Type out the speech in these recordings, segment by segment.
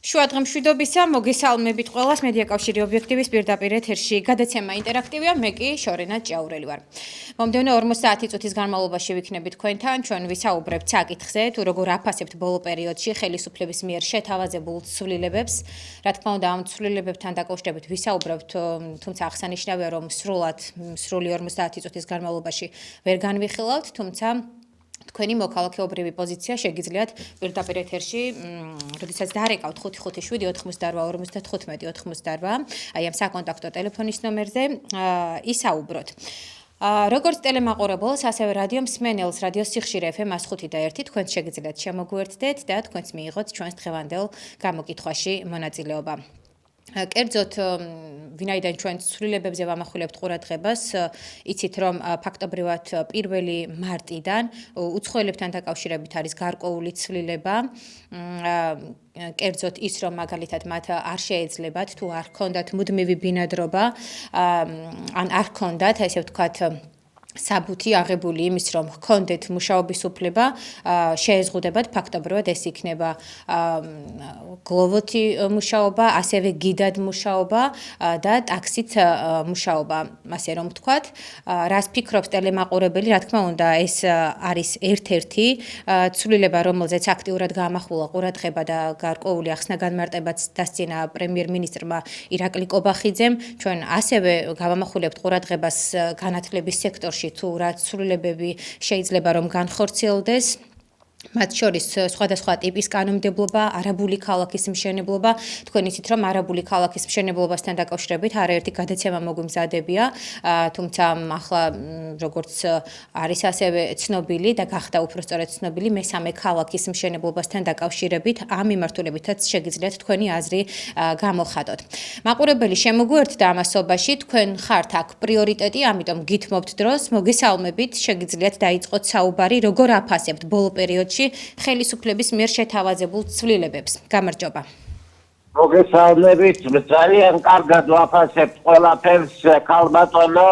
შუადღემშვიდობისა, მოგესალმებით ყველას მედია კავშირი ობიექტივის პირდაპირ ეთერში. გადაცემა ინტერაქტივია, მე კი შორენა ჭაურელი ვარ. მომდევნო 40 წუთის განმავლობაში ვიქნებით თქვენთან, ჩვენ ვისაუბრებთ საკითხზე, თუ როგორ აფასებთ ბოლო პერიოდში ხელისუფლების მიერ შეთავაზებულ ცვლილებებს. რა თქმა უნდა, ამ ცვლილებებთან დაკავშირებით ვისაუბრებთ, თუმცა აღსანიშნავია, რომ სრული 50 წუთის განმავლობაში ვერ განვიხილავთ, თუმცა თქვენი მოქალაქეობრივი პოზიცია შეგიძლიათ პირდაპირ ეთერში, როდესაც დარეკავთ 557 88 55 88, აი ამ საკონტაქტო ტელეფონის ნომერზე ისაუბროთ. როგორც ტელემაყურებელს, ასევე რადიო მსმენელს, რადიო სიხშირე FM 105 და 1 თქვენს შეგიძლიათ შემოგვიერთდეთ და თქვენს მიიღოთ ჩვენს დღევანდელ გამოკითხვაში მონაწილეობა. კერძოდ, ვინაიდან ჩვენ ცვლილებებზე ვამახვილებთ ყურადღებას, იცით რომ ფაქტობრივად 1 მარტიდან უცხოელებთან დაკავშირებით არის გარკვეული ცვლილება. კერძოდ ის, რომ მაგალითად მათ არ შეეძლებათ თუ არ ჰქონდათ მუდმივი ბინადრობა, ან არ ჰქონდათ, ესე ვთქვათ, საბუთი აღებული იმის, რომ ჰქონდეთ მუშაობის უფლება, შეეზღუდებათ ფაქტობრივად ეს იქნება გლოვოთი მუშაობა, ასევე გიდად მუშაობა და ტაქსით მუშაობა, ასე რომ ვთქვათ. რას ფიქრობს ტელემაყურებელი, რა თქმა უნდა, ეს არის ერთ-ერთი ცვლილება, რომელზეც აქტიურად გაამახვილა ყურადღება და გარკვეული ახსნა-განმარტებაც დასწინა პრემიერ-მინისტრმა ირაკლი კობახიძემ. ჩვენ ასევე გავამახვილებთ ყურადღებას განათლების სექტორში, თუ რა ცვლილებები შეიძლება რომ განხორციელდეს. მათ შორის სხვადასხვა ტიპის კანონმდებლობა, არაბული ქალაქის მშენებლობა. თქვენ იცით, რომ არაბული ქალაქის მშენებლობასთან დაკავშირებით არაერთი გადაცემა მოგვიმზადებია, თუმცა ახლა როგორც არის ასევე ცნობილი და გახდა უпростоრად ცნობილი მესამე ქალაქის მშენებლობასთან დაკავშირებით, ამ მიმართულებითაც შეგიძლიათ თქვენი აზრი გამოხატოთ. მაყურებელი შემოგვიერთდა ამასობაში, თქვენ ხართ აქ პრიორიტეტი, ამიტომ გითმობთ დროს, მოგესალმებით, შეგიძლიათ დაიწყოთ საუბარი, როგორ აფასებთ ბოლო პერიოდში ხელისუფლების მიერ შეთავაზებულ ცვლილებებს. გამარჯობა. მოგესალმებით, ძალიან კარგად ვაფასებთ ყველაფერს, ქალბატონო.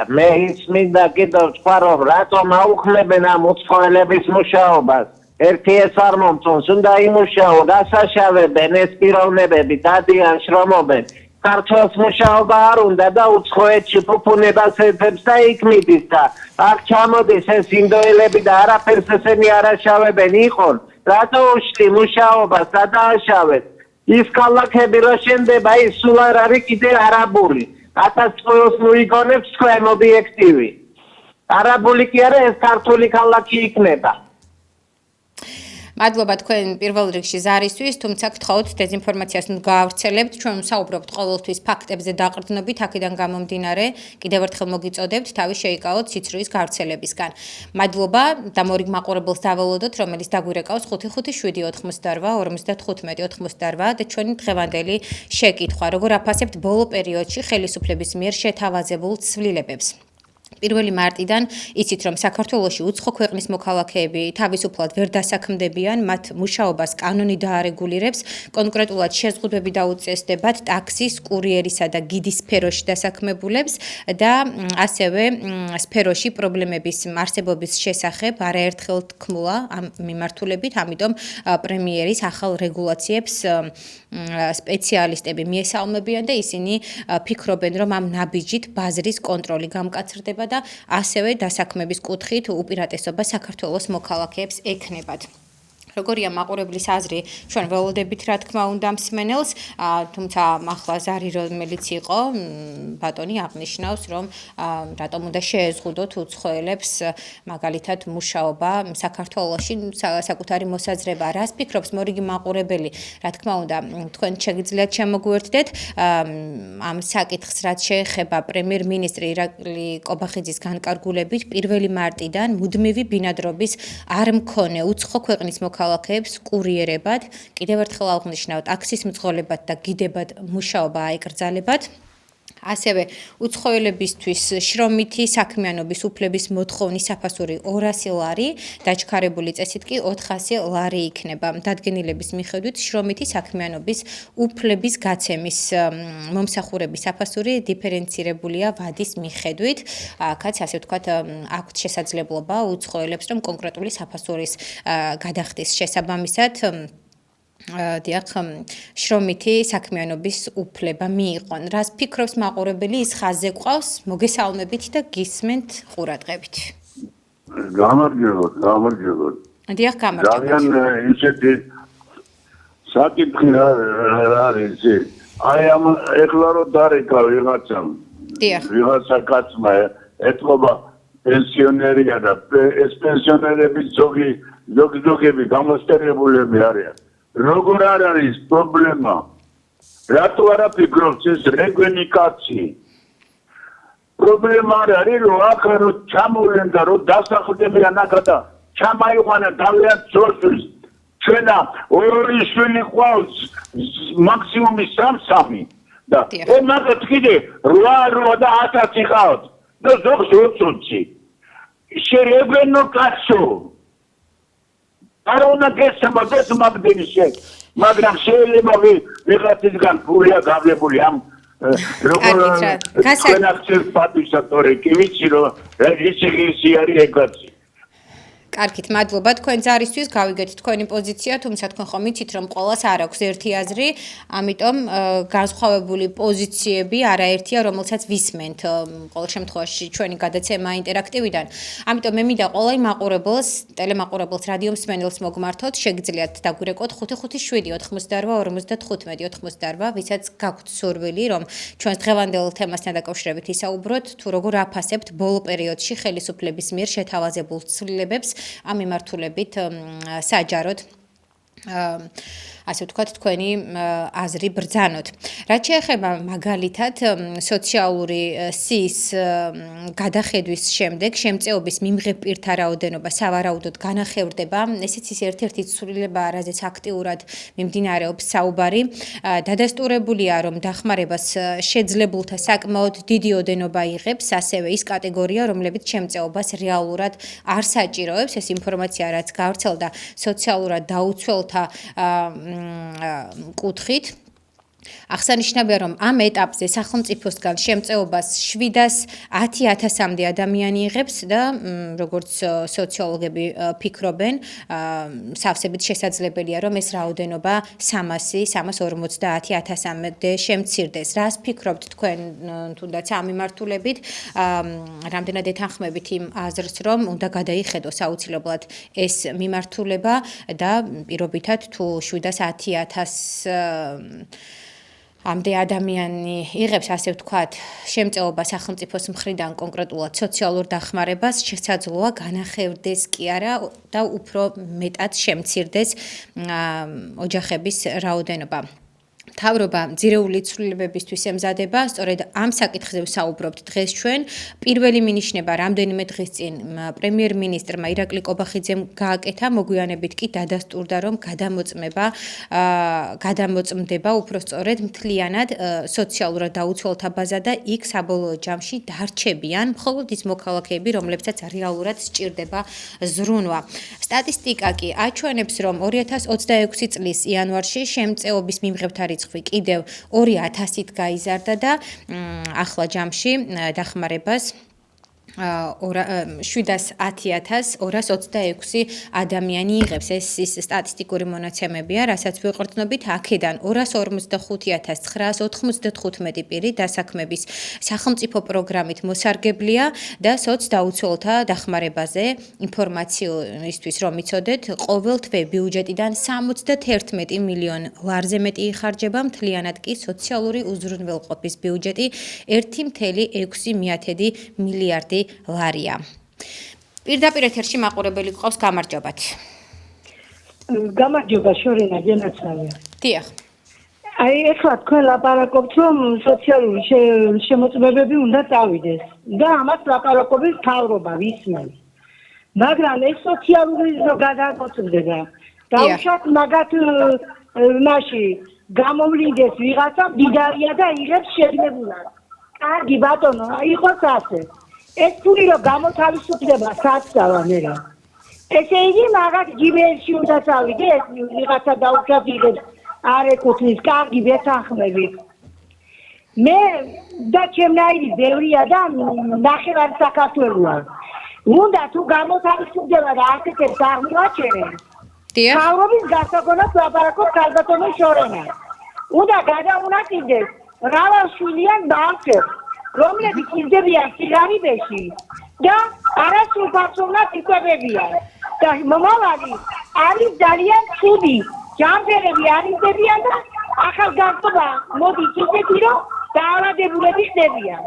მე მინდა კიდევ თქვა, რომ რატომ აუხლებენ ამ უცხოელების მუშაობას. ერთი ეს არ მომწონს, უნდა იმუშაო, გასაშავებენ ეს პიროვნებები, დადიან, შრომობენ. ქართველს მუშაობა არ უნდა და უცხოეთში ფუფუნებას ეძებს და იქ მიდის და აქ ჩამოდის ეს ინდოელები და არაფერს ესენი არ აშავებენ იყონ. რატო უშლი მუშაობას და დააშავეთ? ის ქალაქები რო შენდება, ის სულ არ არის კიდე არაბული. 1000 წელს მოიგონებს თქვენ ობიექტივი. არაბული კი არა, ეს ქართული ქალაქი იქნება. მადლობა თქვენ პირველ რიგში ზარისთვის, თუმცა გთხოვთ დეзинფორმაციას ნუ გაავრცელებთ, ჩვენ ვსაუბრობთ ყოველთვის ფაქტებზე დაყრდნობით, აქედან გამომდინარე, კიდევ ერთხელ მოგიწოდებთ თავი შეიკავოთ ციცრულის გავრცელებისგან. მადლობა და მორიგ მაყურებელს დაველოდოთ, რომელიც დაგვირეკავს 557 88 55 88 და ჩვენი დღევანდელი შეკითხვა, როგორ აფასებთ ბოლო პერიოდში ხელისუფლების მიერ შეთავაზებულ ცვლილებებს. 1 მარტიდან იცით, რომ საქართველოში უცხო ქვეყნის მოქალაქეები თავისუფლად ვერ დასაქმდებიან, მათ მუშაობას კანონი დაარეგულირებს, კონკრეტულად შეზღუდვები დაუწესდებათ ტაქსის, კურიერისა და გიდის სფეროში დასაქმებულებს და ასევე სფეროში პრობლემების არსებობის შესახებ არაერთხელ თქმულა ამ მიმართულებით, ამიტომ პრემიერის ახალ რეგულაციებს სპეციალისტები მიესალმებიან და ისინი ფიქრობენ, რომ ამ ნაბიჯით ბაზრის კონტროლი გამკაცრდება და ასევე დასაქმების კუთხით უპირატესობა საქართველოს მოქალაქეებს ექნებათ. როგორია მაყურებლის აზრი, ჩვენ ველოდებით რა თქმა უნდა მსმენელს, თუმცა ახლა ზარი რომელიც იყო, ბატონი აღნიშნავს, რომ რატომ უნდა შეეზღუდოთ უცხოელებს მაგალითად მუშაობა საქართველოში, საკუთარი მოსაზრება. რას ფიქრობს მორიგი მაყურებელი? რა თქმა უნდა, თქვენ შეგიძლიათ შემოგვიერთდეთ ამ საკითხს, რაც შეეხება პრემიერ-მინისტრი ირაკლი კობახიძის განკარგულებით 1 მარტიდან მუდმივი ბინადრობის არ მქონე უცხო ქვეყნის მოქალაქეებს კურიერებად, კიდევ ერთხელ აღნიშნავ, ტაქსის მძღოლებად და გიდებად მუშაობა აეკრძალებათ. ასევე უცხოელებისთვის შრომითი საქმიანობის უფლების მოთხოვნის საფასური 200 ლარი, დაჩქარებული წესით კი 400 ლარი იქნება. დადგენილების მიხედვით შრომითი საქმიანობის უფლების გაცემის მომსახურების საფასური დიფერენცირებულია ვადის მიხედვით. აქაც ასე ვთქვათ, აქვთ შესაძლებლობა უცხოელებს, რომ კონკრეტული საფასურის გადახდის შესაბამისად დიახ, შრომითი საქმიანობის უფლება მიიღონ. რას ფიქრობს მაყურებელი, ის ხაზზე ყავს, მოგესალმებით და გისმენთ ყურადღებით. გამარჯობოთ. დიახ, გამარჯობოთ. ძალიან ისეთი საკითხი არის. აი ამ ეხლა რო დარეკა ვიღაცამ. დიახ. ვიღაცა კაცმა ეთყობა პენსიონერია და ეს პენსიონერები ზოგი გამოსტერებულები არიან. როგორ არ არის პრობლემა? რატო არა ფიქრობს ეს რეგვენი კაცი? პრობლემა არ არის რომ აქ რო ჩამოვლენ და რო დასახლდებიან აქ და ჩამაიყვანან თავიანთ ძორს. ჩვენა ორი შვილი ყავს მაქსიმუმი 3 და მაგათ კიდე 8 და 1000 იყავთ და ზოგს 20. შერეგენო კაცო არ უნდა გესმოდეს მაგდენი შეკ მაგრამ შეიძლება ვიღაცისგან ფულია გავლებული ამ როგორ განსაკუთრებით პატივსაცემი კი ვიცი რომ ისე არის ეგაცი კარგით, მადლობა თქვენ ზარისთვის, გავიგეთ თქვენი პოზიცია, თუმცა თქვენ ხომ იცით, რომ ყოველას არ აქვს ერთი აზრი, ამიტომ განსხვავებული პოზიციები არაერთია, რომელსაც ვისმენთ ყოველ შემთხვევაში ჩვენი გადაცემა ინტერაქტივიდან. ამიტომ მე მინდა ყველა მაყურებელს, ტელემაყურებელს, რადიო მსმენელს მოგმართოთ, შეგიძლიათ დაგვირეკოთ 557 88 55 88, ვისაც გაქვთ სურვილი, რომ ჩვენს დღევანდელ თემასთან დაკავშირებით ისაუბროთ, თუ როგორ აფასებთ ბოლო პერიოდში ხელისუფლების მიერ შეთავაზებულ ცვლილებებს ამ მიმართულებით საჯაროდ ასე ვთქვათ, თქვენი აზრი ბრძანოთ. რაც შეეხება მაგალითად სოციალური სიის გადახედვის შემდეგ შემწეობის მიმღებ პირთა რაოდენობა სავარაუდოდ განახევრდება. ესეც ის ერთ-ერთი ცვლილება, რაზეც აქტიურად მიმდინარეობს საუბარი. დადასტურებულია, რომ დახმარებას შეძლებულთა საკმაოდ დიდი ოდენობა იღებს, ასევე ის კატეგორია, რომლებიც შემწეობას რეალურად არ საჭიროებს. ეს ინფორმაცია, რაც გავრცელდა სოციალურად დაუცველთა კუთხით. აღსანიშნავია, რომ ამ ეტაპზე სახელმწიფოსგან შემწეობას 710,000-მდე ადამიანი იღებს და როგორც სოციოლოგები ფიქრობენ, სავსებით შესაძლებელია, რომ ეს რაოდენობა 350,000-მდე შემცირდეს. რას ფიქრობთ თქვენ თუნდაც ამ მიმართულებით? რამდენად ეთანხმებით იმ აზრს, რომ უნდა გადაიხედოს აუცილებლად ეს მიმართულება და პირობითად თუ 710,000 ამდე ადამიანი იღებს, ასე ვთქვათ, შემწეობა სახელმწიფოს მხრიდან კონკრეტულად სოციალურ დახმარებას, შესაძლოა განახევრდეს კი არა და უფრო მეტად შემცირდეს ოჯახების რაოდენობა. მთავრობა ძირეული ცვლილებებისთვის ემზადება, სწორედ ამ საკითხზე ვსაუბრობთ დღეს ჩვენ. პირველი მინიშნება რამდენიმე დღის წინ პრემიერ-მინისტრმა ირაკლი კობახიძემ გააკეთა, მოგვიანებით კი დადასტურდა, რომ გადამოწმდება უფრო სწორედ მთლიანად სოციალურად დაუცველთა ბაზა და იქ საბოლოო ჯამში დარჩებიან მხოლოდ ის მოქალაქეები, რომლებსაც რეალურად სჭირდება ზრუნვა. სტატისტიკა კი აჩვენებს, რომ 2026 წლის იანვარში შემწეობის მიმღებთა რიცხვი კიდევ 2,000-ით გაიზარდა და ახლა ჯამში დახმარებას 710,226 ადამიანი იღებს. ეს ის სტატისტიკური მონაცემებია, რასაც ვიყრდნობით, აქედან 245,995 პირი დასაქმების სახელმწიფო პროგრამით მოსარგებლია და სოცდაუცველთა დახმარებაზე ინფორმაციისთვის რომ იცოდეთ, ყოველ თვე ბიუჯეტიდან 71 მილიონ ლარზე მეტი იხარჯება, მთლიანად კი სოციალური უზრუნველყოფის ბიუჯეტი 1,6 მილიარდი ლარია. პირდაპირ ეთერში მაყურებელი გყავს, გამარჯობათ. გამარჯობა შორინა გენაცვალია. დიახ. აი ეხლა თქვენ ლაპარაკობთ, რომ სოციალური შემოწმებები უნდა წავიდეს და ამას ლაპარაკობს მთავრობა ვისმენ. მაგრამ ეს სოციალური გადაწყვეტილება დაუშვათ მაგათ მაშინ გამოვლინდეს ვიღაცა მდიდარია და იღებს შეგნებულად. კარგი ბატონო, იყოს ასე. ეს ფული რომ გამოთავისუფლდება საცდავა მერე. ესე იგი მაგათ ჯიმეილში უნდა წავიდეს, ვიღაცა დაუშვათ იღებს არ ეკუთვნის, კარგი ვეთანხმებით. მე და ჩემნაირი ბევრია და ნახევარი საქართველოა. უნდა თუ გამოთავისუფლდება და ასეთებს აღმოაჩენენ, დიახ. თავრობის გასაგონად ლაპარაკობ ქალბატონო შორენა. უნდა გადაუნაწილდეს მრავალშვილიან ბავშვებს, რომლებიც იძებიან სიგარებაში და არასრულფასოვნად იკვებებიან. და მომავალი არის ძალიან ცუდი. ჯანმრთელები არ იძებიან და ახალგაზრდობა მოდის ისეთი, რომ დაავადებულები ხდებიან.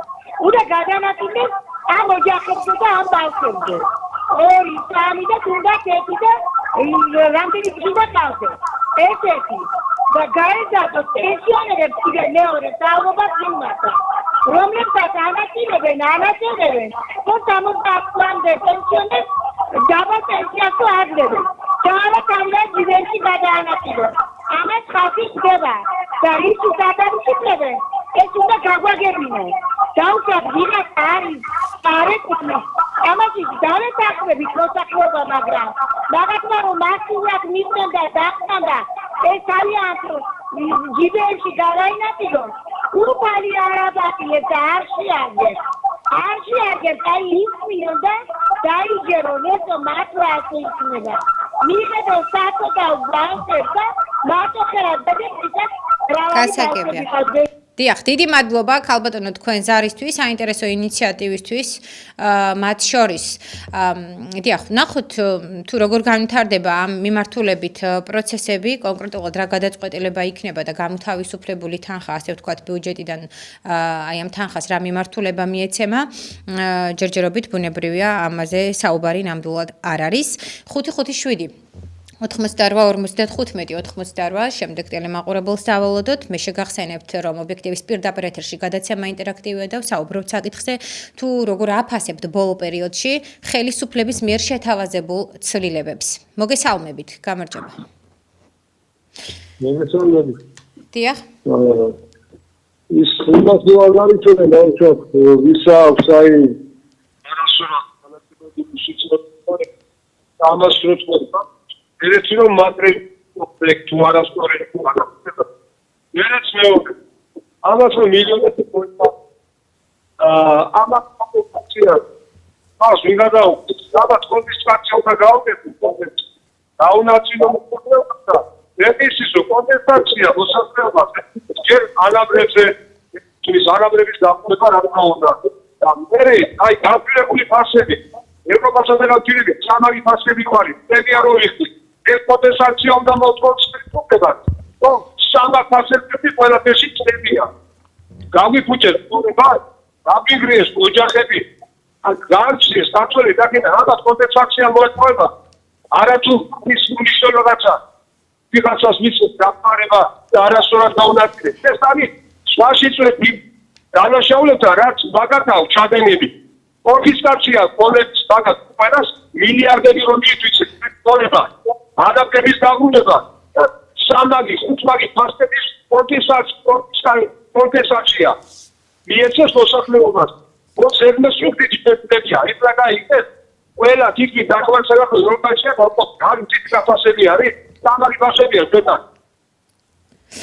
უნდა გადაანაწილდეს ამ ოჯახებზე და ამ ბავშვებზე. 2, 3 და თუნდაც 1 და რამდენი გზა ყავდეს. ერთ-ერთი და გაეზარდოს პენსიონერებს კიდე მეორე საუბარ მიმართა, რომლებსაც ანაწილებენ და 60 წლამდე პენსიონერს დაბალ პენსიას აძლევენ და არა თავიდან ჯიბენში გადაანაწილონ. ამას ხალხი ხდება და ის გადაიცემენ. ეს უნდა გაგვაგებინონ. დაუშვათ ვიღაც არის არეკუთვნის ამაში დავეთანხმებით მოსახლეობა, მაგრამ მაგათმა რომ მასიურად მისცენ და დახტანდა ეს არიან ჯიბენში გადაინაწილონ, ურფალი არაბაკიეს და არ შეაგებს, აი ისმინონ და დაიჯერონ, ესო მართლა ასე იქნება. მიიღებენ საწოდავ ბავშვებს და მარტო ხერად დაგეკრიტეს გასაგებია. დიახ, დიდი მადლობა ქალბატონო თქვენ ზარისთვის, საინტერესო ინიციატივისთვის, მათ შორის. დიახ, ნახოთ თუ როგორ განვითარდება ამ მიმართულებით პროცესები, კონკრეტულად რა გადაწყვეტილება იქნება და გამოთავისუფლებული თანხა, ასე ვთქვათ, ბიუჯეტიდან აი ამ თანხას რა მიმართულება მიეცემა, ჯერჯერობით ბუნებრივია ამაზე საუბარი ნამდვილად არ არის. 557 88 55 88 შემდეგ ტელემაყურებელს დავალოდოთ. მე შეგახსენებთ, რომ ობიექტივის პირდაპირ ეთერში გადაცემა ინტერაქტივია და ვსაუბრობთ საკითხზე, თუ როგორ აფასებთ ბოლო პერიოდში ხელისუფლების მიერ შეთავაზებულ ცვლილებებს. მოგესალმებით, გამარჯობა. მოგესალმებით. დიახ. ის იმას დავარის რომ დავუშვათ ვისა აქვს აი არასოდეს განაცხადი ამასროთ ერთ რომ მატრიალ კომპლექტ თუ არასწორი განაცხადა. ერთ მეორე ამას რომ მილიონები მოიწა ამას ოპერაცია მას ვიღადა საბათ კონდიცია უნდა გავაკეთოთ დაუნაწილო მოხდა რეგისტრო კომპენსაცია მოსახლეობას ჯერ ანაბრებზე ის ანაბრების დაყოლება რა თქმა უნდა და მე აი დაფრებული ფასები ევროპასა და რუსეთში სამარი ფასები ყარი ეგია რო ვიხდი ეს კომპენსაცია უნდა მოწყოს პროფესორად და სამა ფასები ყველაფერში წდებია გავიფუჭეთ ყურება დაბიგრიეს ოჯახები განცეს საწოლი დაკეთა რაღაც კომპენსაცია მოეწყობა არათუ ის მნიშვნელობაცა ვიღაცას მისცეს დაფარება და არასწორად დაუნაწილეს. ეს არის სხვაში წვეთი დანაშაულებთან რაც მაგათაო ჩადენები. კონფისკაცია კოლექტს მაგათ ყველას მილიარდები რომ მიიწვიცეს კოლება. ადაპტების დაბრუნება სამაგი ხუთმაგი ფასების კონფისკაცია. მიეცეს მოსახლეობას. მოც ερμესუქი დიპეტებია. ის რა გაიგეთ? ყველა თითქმის დაახლოებით საქართველოს ევროპაში განცით გაფასები არის. სამარი ფასებია ზედა.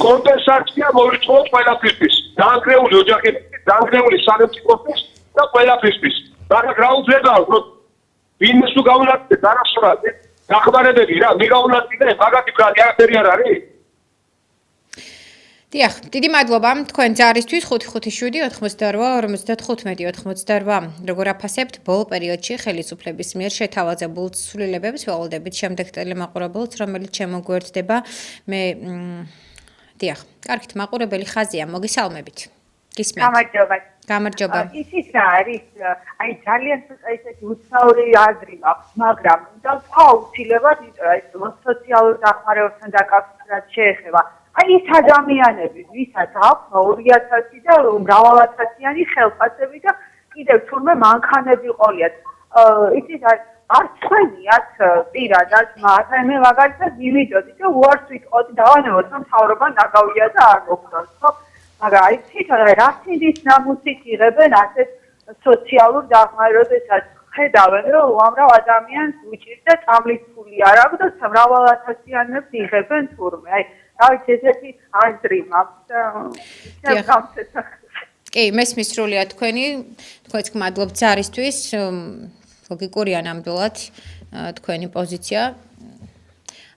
კომპენსაცია მოიწვიოთ ყველაფრისთვის. დაანგრეული ოჯახების, დაანგრეული სამეფოს და ყველაფრისთვის. მაგრამ რა უძლებაა, რომ ვინმე თუ გაუნაწილეთ არასწორად დახმარებები რა, მიგაუნაწილეთ, მაგათი ფრაზი არაფერი არ არის. დიახ, დიდი მადლობა თქვენ ზარისთვის 557 88 88. როგორ აფასებთ ბოლო პერიოდში ხელისუფლების მიერ შეთავაზებულ ცვლილებებს, ველოდებით შემდეგ ტელემაყურებელს, რომელიც შემოგვერთდება. მე დიახ, კარგით, მაყურებელი ხაზია, მოგესალმებით. გისმენთ. გამარჯობა. გამარჯობა. ის რა არის? აი ძალიან ესეთი უცნაური აზრი აქვს, მაგრამ და სხვა უცილებლად ეს სოციალურ დახმარებასთან დაკავშირებით შეეხება. აი ეს ადამიანები, ვისაც აქვს 2000 და მრავალათასიანი ხელფასები და კიდევ თურმე მანქანები ყოლიათ. იცით არ თქვენიათ პირადად მათ, მე მაგალითად მივიდოდი და უარს ვიტყოდი დავანებოთ, რომ მთავრობა ნაგავია და არ მოხდოს, ხო? მაგრამ აი თვითონ რა სინდის ნამუსით იღებენ ასეთ სოციალურ დახმარებასაც ხედავენ, რომ უამრავ ადამიანს უჭირდა წამლის ფული არ აქვს და მრავალათასიანებს იღებენ თურმე. აი დავით ესეთი აზრი მაქვს და კი, მესმის სრულიად თქვენი მადლობთ ზარისთვის. ლოგიკურია ნამდვილად თქვენი პოზიცია.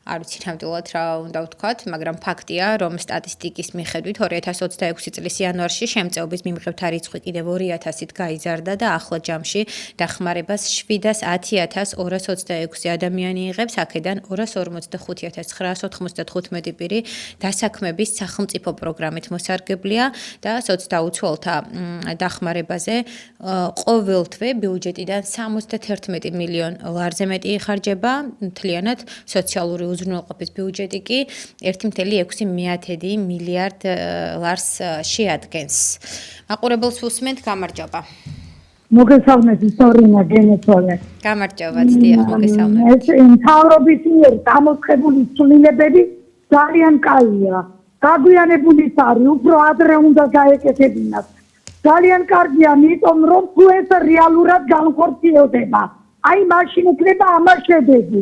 არ ვიცი ნამდვილად რა უნდა ვთქვათ, მაგრამ ფაქტია, რომ სტატისტიკის მიხედვით 2026 წლის იანვარში შემწეობის მიმღებთა რიცხვი კიდევ 2000-ით გაიზარდა და ახლო ჯამში დახმარებას 710,226 ადამიანი იღებს, აქედან 245,995 პირი დასაქმების სახელმწიფო პროგრამით მოსარგებლია და სოცდაუცველთა დახმარებაზე ყოველ თვე ბიუჯეტიდან 71 მილიონ ლარზე მეტი იხარჯება, მთლიანად სოციალური უზრუნველყოფის ბიუჯეტი კი 1,6 მილიარდ ლარს შეადგენს. მაყურებელს უსმენთ, გამარჯობა. მოგესალმებით, სორინა გენეთოლე. გამარჯობათ, დიახ, მოგესალმებით. ეს მთავრობის მიერ დამოწყებული ცვლილებები ძალიან კაია. გაგვიანებული არის, უფრო ადრე უნდა გაეკეთებინათ. ძალიან კარგია, იმიტომ რომ თუ ეს რეალურად განხორციელდება, აი მაშინ იქნება ამას შედეგი.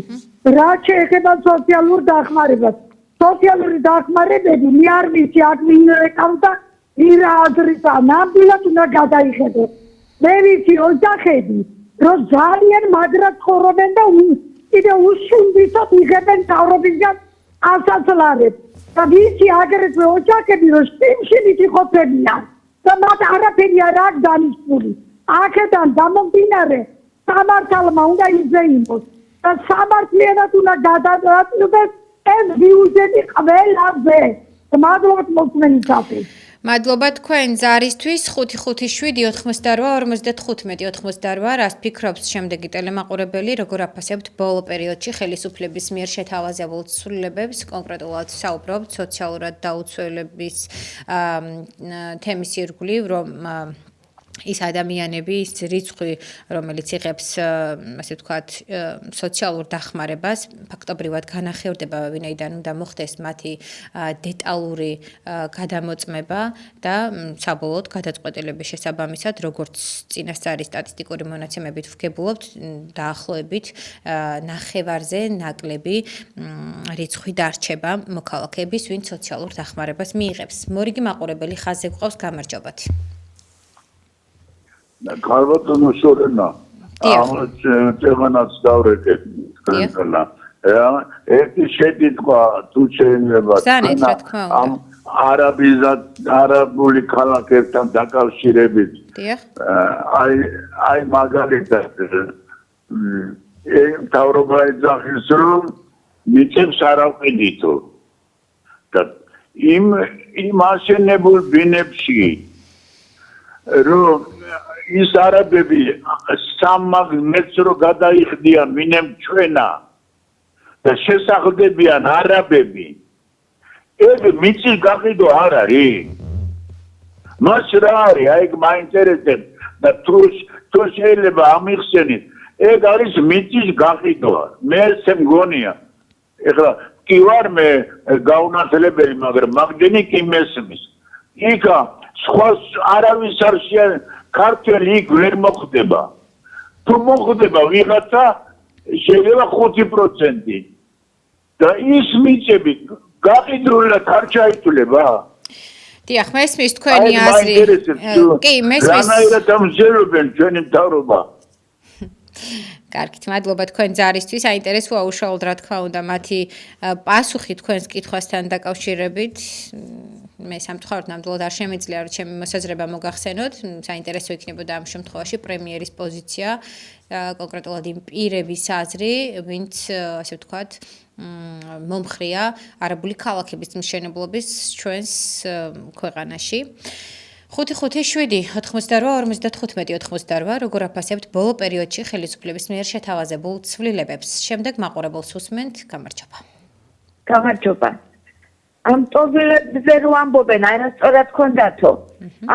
რა შეეხება სოციალურ დახმარებას? სოციალური დახმარებები მე არ ვიცი, აქ ვინ ეკავდა, ვინ რა აზრისა, ნამდვილად უნდა გადაიხედოს. მე ვიცი ოჯახები, რომ ძალიან მაგრად ცხოვრობენ და კიდევ უშინდისოდ იღებენ მთავრობისგან ასაცლარებს. და ვიცი აგრეთვე ოჯახები, რომ შიმშილით იყოფებიან და მათ არაფერი არ აქვს დანიშნული. აქედან გამომდინარე, სამართალმა უნდა იზეიმოს და სამართლიანად უნდა გადააწყვეტოს ეს ბიუჯეტი ყველაზე. მადლობთ მოსმენისათვის. მადლობა თქვენ ზარისთვის 557-88-95-98, რას ფიქრობს შემდეგი ტელემაყურებელი, როგორ აფასებთ ბოლო პერიოდში ხელისუფლების მიერ შეთავაზებულ ცვლილებებს, კონკრეტულად საუბრობთ სოციალურად დაუცველების თემის ირგვლივ, რომ ის ადამიანები, ის რიცხვი, რომელიც იღებს, ასე ვთქვათ, სოციალურ დახმარებას, ფაქტობრივად განახევრდება, ვინაიდან უნდა მოხდეს მათი დეტალური გადამოწმება და საბოლოოდ გადაწყვეტილების შესაბამისად, როგორც წინასწარი სტატისტიკური მონაცემებით ვგებულობთ, დაახლოებით ნახევარზე ნაკლები რიცხვი დარჩება მოქალაქეების, ვინც სოციალურ დახმარებას მიიღებს. მორიგი მაყურებელი ხაზზე გვყავს, გამარჯობათ. ქალბატონო სორენა, ამ თემანაც დავრეკეთ თქვენთან. ერთი შეტყვა თუ შეიძლება ამ არაბული ქალაქებთან დაკავშირებით. აი მაგალითად მთავრობა ეძახის, რომ მიწებს არ ავყიდითო. და იმ აშენებულ ბინებში რომ ის არაბები 3 მეტრს რო გადაიხდიან ვინემ ჩვენა და შესახდებიან არაბები ეს მიწის გაყიდვა არ არის მას რა არის აი მაინტერესებს და თუ შეიძლება ამიხსენით ეგ არის მიწის გაყიდვა მე ესე მგონია ეხლა კი ვარ მე გაუნათლებელი მაგრამ მაგდენი კი მესმის იქა სხვა არავის არ ქართველი იქ ვერ მოხდება. თუ მოხდება ვიღაცა შეიძლება 5%. და ის მიწები გაყიდულად არ ჩაითვლება. დიახ, მესმის თქვენი აზრი. კი, მესმის. რანაირად ამზერობენ ჩვენი მთავრობა. კარგით, მადლობა თქვენ ზარისთვის. საინტერესოა უშუალოდ რა თქმა უნდა მათი პასუხი თქვენს კითხვასთან დაკავშირებით. მე სამწუხაროდ ნამდვილად არ შემიძლია რომ ჩემი მოსაზრება მოგახსენოთ. საინტერესო იქნებოდა ამ შემთხვევაში პრემიერის პოზიცია, კონკრეტულად იმ პირების აზრი, ვინც ასე ვთქვათ, მომხრია არაბული ქალაქების მშენებლობის ჩვენს ქვეყანაში. 557-88-95-98, როგორ აფასებთ ბოლო პერიოდში ხელისუფლების მიერ შეთავაზებულ ცვლილებებს. შემდეგ მაყურებელს უსმენთ, გამარჯობა. გამარჯობა. ამ ტოლვილებზე რო ამბობენ, არასწორად ქონდათო.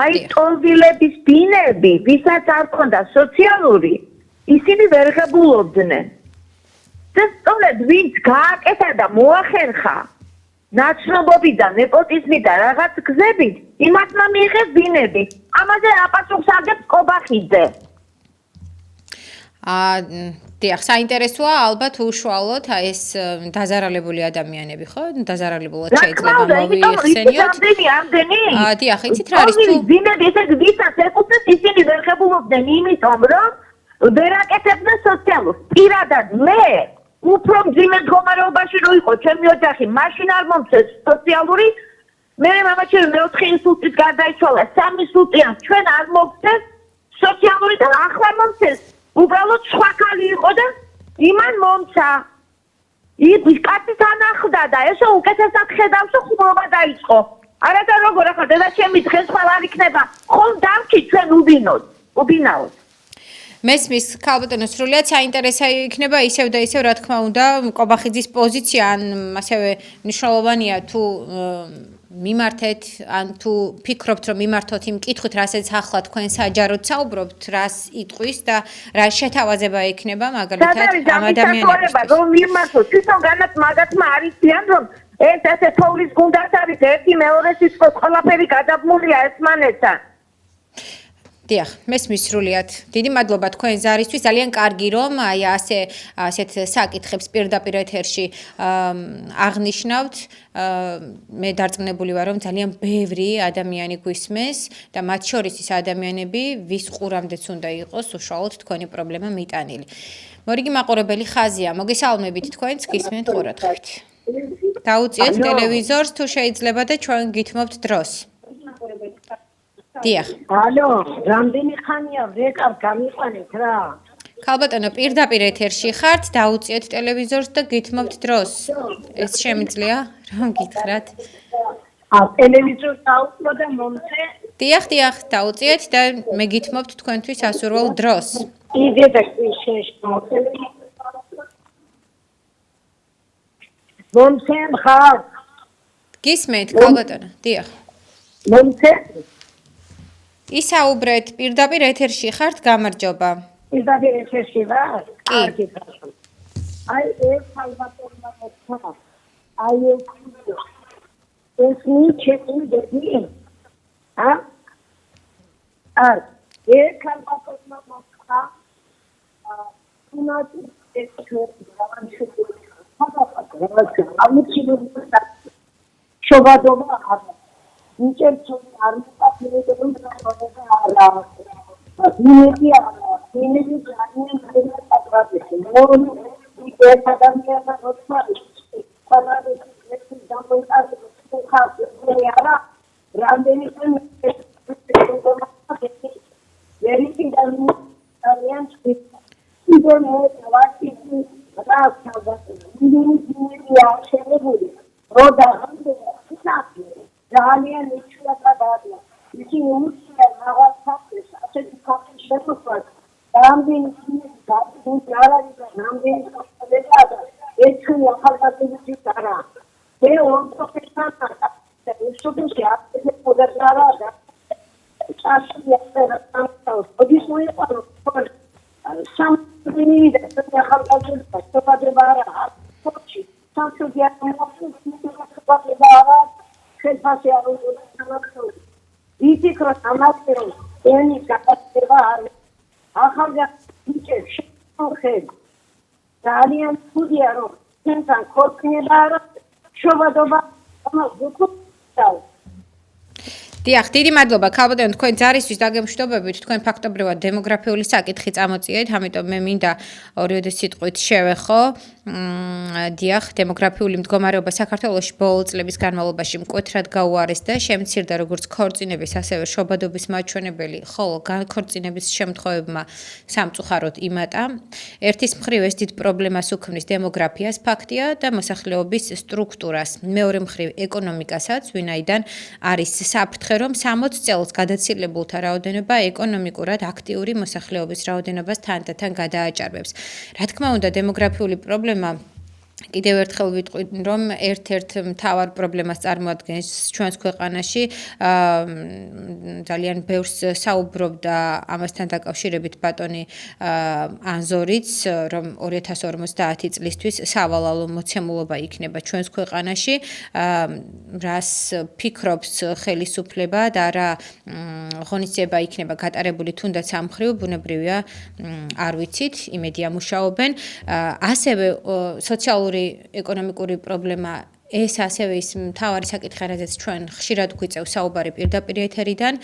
აი ტოლვილების ბინები, ვისაც არ ქონდა სოციალური, ისინი ვერ ღებულობდნენ. და სწორედ ვინც გააკეთა და მოახერხა ნაცნობობიდან, ნეპოტიზმიდან რაღაც გზებით, იმათმა მიიღეს ბინები. ამაზე აპასუხს აგებს კობახიძე. დიახ, საინტერესოა ალბათ უშუალოდ ეს დაზარალებული ადამიანები, ხო? დაზარალებულად შეიძლება მოვიხსენიოთ. ამდენი? დიახ, იცით რა არის თუ ბინები ესე ვისაც ეკუთვნით, ისინი ვერ ღებულობდნენ, იმიტომ რომ ვერ აკეთებდნენ სოციალურს. პირადად მე უფრო მძიმე მდგომარეობაში რო იყო ჩემი ოჯახი, მაშინ არ მომწეს სოციალური, მე მამაჩემი მეოთხე ინსულტით გარდაიცვალა, 3 ინსულტიან ჩვენ არ მომწეს სოციალური და ახლა მომწეს. უბრალოდ სხვა ქალი იყო და იმან მომცა. ის კაცი თან ახლდა და ესე უკეთესად ხედავს და ხუმრობა დაიწყო. არა და როგორ ახლა დედაჩემი დღეს ხვალ არ იქნება, ხომ დავჭი ჩვენ უბინაოდ. მესმის ქალბატონო სრულიად საინტერესო იქნება ისევ და ისევ რა თქმა უნდა კობახიძის პოზიცია ან ასევე მნიშვნელოვანია თუ მიმართეთ ან თუ ფიქრობთ რომ მიმართოთ იმ კითხვით რასაც ახლა თქვენ საჯაროდ საუბრობთ რას იტყვის და რა შეთავაზება ექნება მაგალითად ამ ადამიანებისთვის რომ მიმართოთ თვითონ განაც მაგათმა არიციან რომ ეს ესე თოვლის გუნდაც არის ერთი მეორეს ის ყველაფერი გადაბმულია ერთმანეთთან დიახ, მესმის სრულიად. დიდი მადლობა თქვენ ზარისთვის. ძალიან კარგი რომ აი ასეთ საკითხებს პირდაპირ ეთერში აღნიშნავთ. მე დარწმუნებული ვარ რომ ძალიან ბევრი ადამიანი გვისმენს და მათ შორის ის ადამიანები, ვის ყურამდეც უნდა იყოს უშუალოდ თქვენი პრობლემა მიტანილი. მორიგი მაყურებელი ხაზია, მოგესალმებით თქვენს გისმენთ ყურადღებით. დაუწიეთ ტელევიზორს თუ შეიძლება და ჩვენ გითმობთ დროს. დიახ. ალო, რამდენი ხანია ვეკარ გამიყვანეთ რა. ქალბატონო, პირდაპირ ეთერში ხართ, დაუწიეთ ტელევიზორს და გითმობთ დროს. ეს შემიძლია, რომ გითხრათ? ტელევიზორს დაუწიო და მომწე. დიახ, დაუწიეთ და მე გითმობთ თქვენთვის ასურველ დროს. იდე და შეშმოწე. მომწე ხარ. გისმენთ, ქალბატონო, დიახ. მომწე ისაუბრეთ, პირდაპირ ეთერში ხართ, გამარჯობა. პირდაპირ ეთერში ვარ? კი. აი ეს ხალბატონმა მოხდა. აი ეს ნიჩები დები. ეს ხალბატონმა მოხდა. თუნდაც ეს შობადობა არ ნიჭერცო არ მიყაფილებენ და არა. ნიჭი არა, ნიჭი ძალიან გადაჭრადი. მორ ის ადამიანმა როცა პარადი ეს დამოიტანე ხალხი არა რამდენი ვერიფი ძალიან ისინი ვაკი რაცა ნიჭი აღშენებული როდა ძალიან იშვიათადაა. ისინი უსწრებ მაღალ საფრთხეს, ასეთი საფრთხის შემოსვლას, რამდენი გაწყვეტი არ არის და რამდენი საფრთხეა და ერთხელ ახალგაზრდობის არა. მე ორთოფესთან უსტუდიაში აქტივი პოდერარა და წასული ახალგაზრდას ოდის მოიყვანო სამწინი და ახალგაზრდას სწორდება არა. ხოჩი სამწუხარია მოხდება არა. ხელფასი არ უნდა სამახსოვრო. ითქოს ამასერო ენის გაკეთება არის. ახალგაზრდებს შეხვედრა ძალიან ცუდია რომ თენთან ქორწინება არა შობადობა ამას დიახ, დიდი მადლობა ქალბატონო თქვენ ჯარისთვის დაგემშვიდობებით, თქვენ ფაქტობრივად დემოგრაფიული საკითხი წამოწიეთ, ამიტომ მე მინდა ორიოდე სიტყვით შევეხო. დიახ, დემოგრაფიული მდგომარეობა საქართველოში ბოლო წლების განმავლობაში მკვეთრად გაუარესდა, შემცირდა როგორც ქორწინების, ასევე შობადობის მაჩვენებელი, ხოლო განქორწინების შემთხვევებმა სამწუხაროდ იმატა. ერთის მხრივ ეს დიდ პრობლემას უქმნის დემოგრაფიას ფაქტია და მოსახლეობის სტრუქტურას. მეორე მხრივ ეკონომიკასაც, ვინაიდან არის საფრთხე რომ 60 წელს გადაცილებულთა რაოდენობა ეკონომიკურად აქტიური მოსახლეობის რაოდენობას თანდათან გადააჭარბებს. რა თქმა უნდა, დემოგრაფიული პრობლემა კიდევ ერთხელ ვიტყვი რომ ერთ-ერთ მთავარ პრობლემას წარმოადგენს ჩვენს ქვეყანაში ძალიან ბევრს საუბრობდა ამასთან დაკავშირებით ბატონი ანზორიც რომ 2050 წლისთვის სავალალო მოცემულობა იქნება ჩვენს ქვეყანაში რას ფიქრობს ხელისუფლება და რა ღონისძიება იქნება გატარებული თუნდაც ამ მხრივ ბუნებრივია არ ვიცით იმედია მუშაობენ ასევე სოციალური ეკონომიკური პრობლემა ეს ასევე ის მთავარი საკითხი რაზეც ჩვენ ხშირად გვიწევს საუბარი პირდაპირ ეთერიდან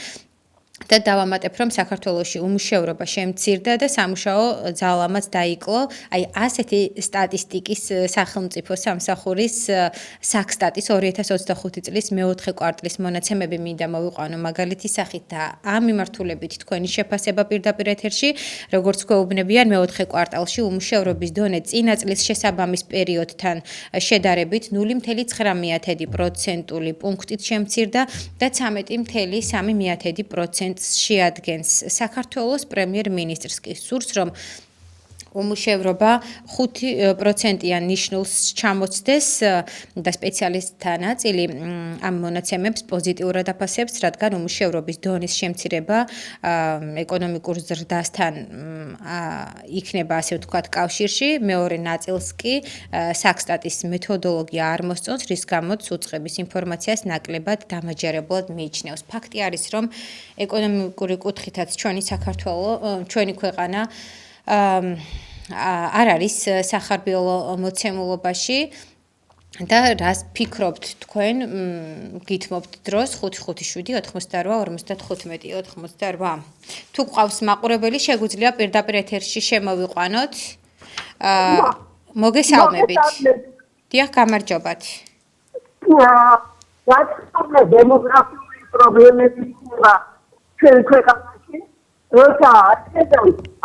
და დავამატებ, რომ საქართველოში უმუშევრობა შემცირდა და სამუშაო ძალამაც დაიკლო. აი ასეთი სტატისტიკის სახელმწიფო სამსახურის საქსტატის 2025 წლის მეოთხე კვარტლის მონაცემები მინდა მოვიყვანო მაგალითის სახით და ამ მიმართულებით თქვენი შეფასება პირდაპირ ეთერში, როგორც გვეუბნებიან მეოთხე კვარტალში უმუშევრობის დონე წინა წლის შესაბამის პერიოდთან შედარებით 0.9% პუნქტით შემცირდა და 13.3% შეადგენს. საქართველოს პრემიერ-მინისტრს კი სურს, რომ უმუშევრობა 5%-იან ნიშნულს ჩამოწდეს და სპეციალისტთა ნაწილი ამ მონაცემებს პოზიტიურად აფასებს, რადგან უმუშევრობის დონის შემცირება ეკონომიკურ ზრდასთან იქნება, ასე ვთქვათ, კავშირში. მეორე ნაწილს კი საქსტატის მეთოდოლოგია არ მოსწონს, რის გამოც უწყების ინფორმაციას ნაკლებად დამაჯერებლად მიიჩნევს. ფაქტი არის, რომ ეკონომიკური კუთხითაც ჩვენი ქვეყანა არ არის სახარბიელო მოცემულობაში და რას ფიქრობთ თქვენ, გითმობთ დროს 557-88-55-88. თუ გვყავს მაყურებელი, შეგვიძლია პირდაპირ ეთერში შემოვიყვანოთ. მოგესალმებით. დიახ, გამარჯობათ. რაც დემოგრაფიული პრობლემები იქნება ჩვენ ქვეყანაში, როცა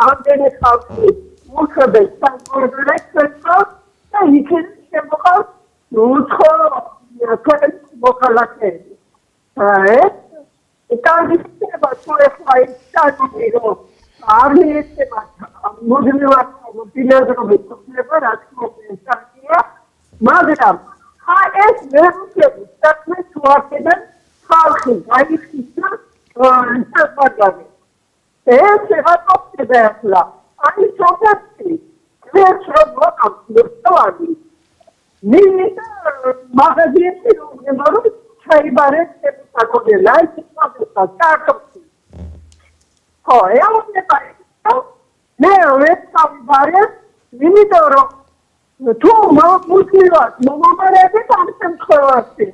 ამდენი ხალხი მუშაობს საერთოდ და იქნებ შემოყავს უცხო მოქალაქეები. Იტალიაში თუ ახლა ისწავლე რომ არ მიეცემა მუდმივად ბინადრობის უფლება, რაც მოხდა, მაგრამ ეს მერუსები საქმეს უარყოფენ ხალხი გაიხსნა საქმე. ეს რატომ ახლა აი სოფიასი ეს რომ მოყავთ მინიტა მაგაზინში რომ ჩაიბარეთ საკუთე ლაიცი საკუთე ხო ეუბნება მე ვეცავიბარეთ მინიტა რომ თუ მოვუწიოთ მომამარები ამ შემთხვევაში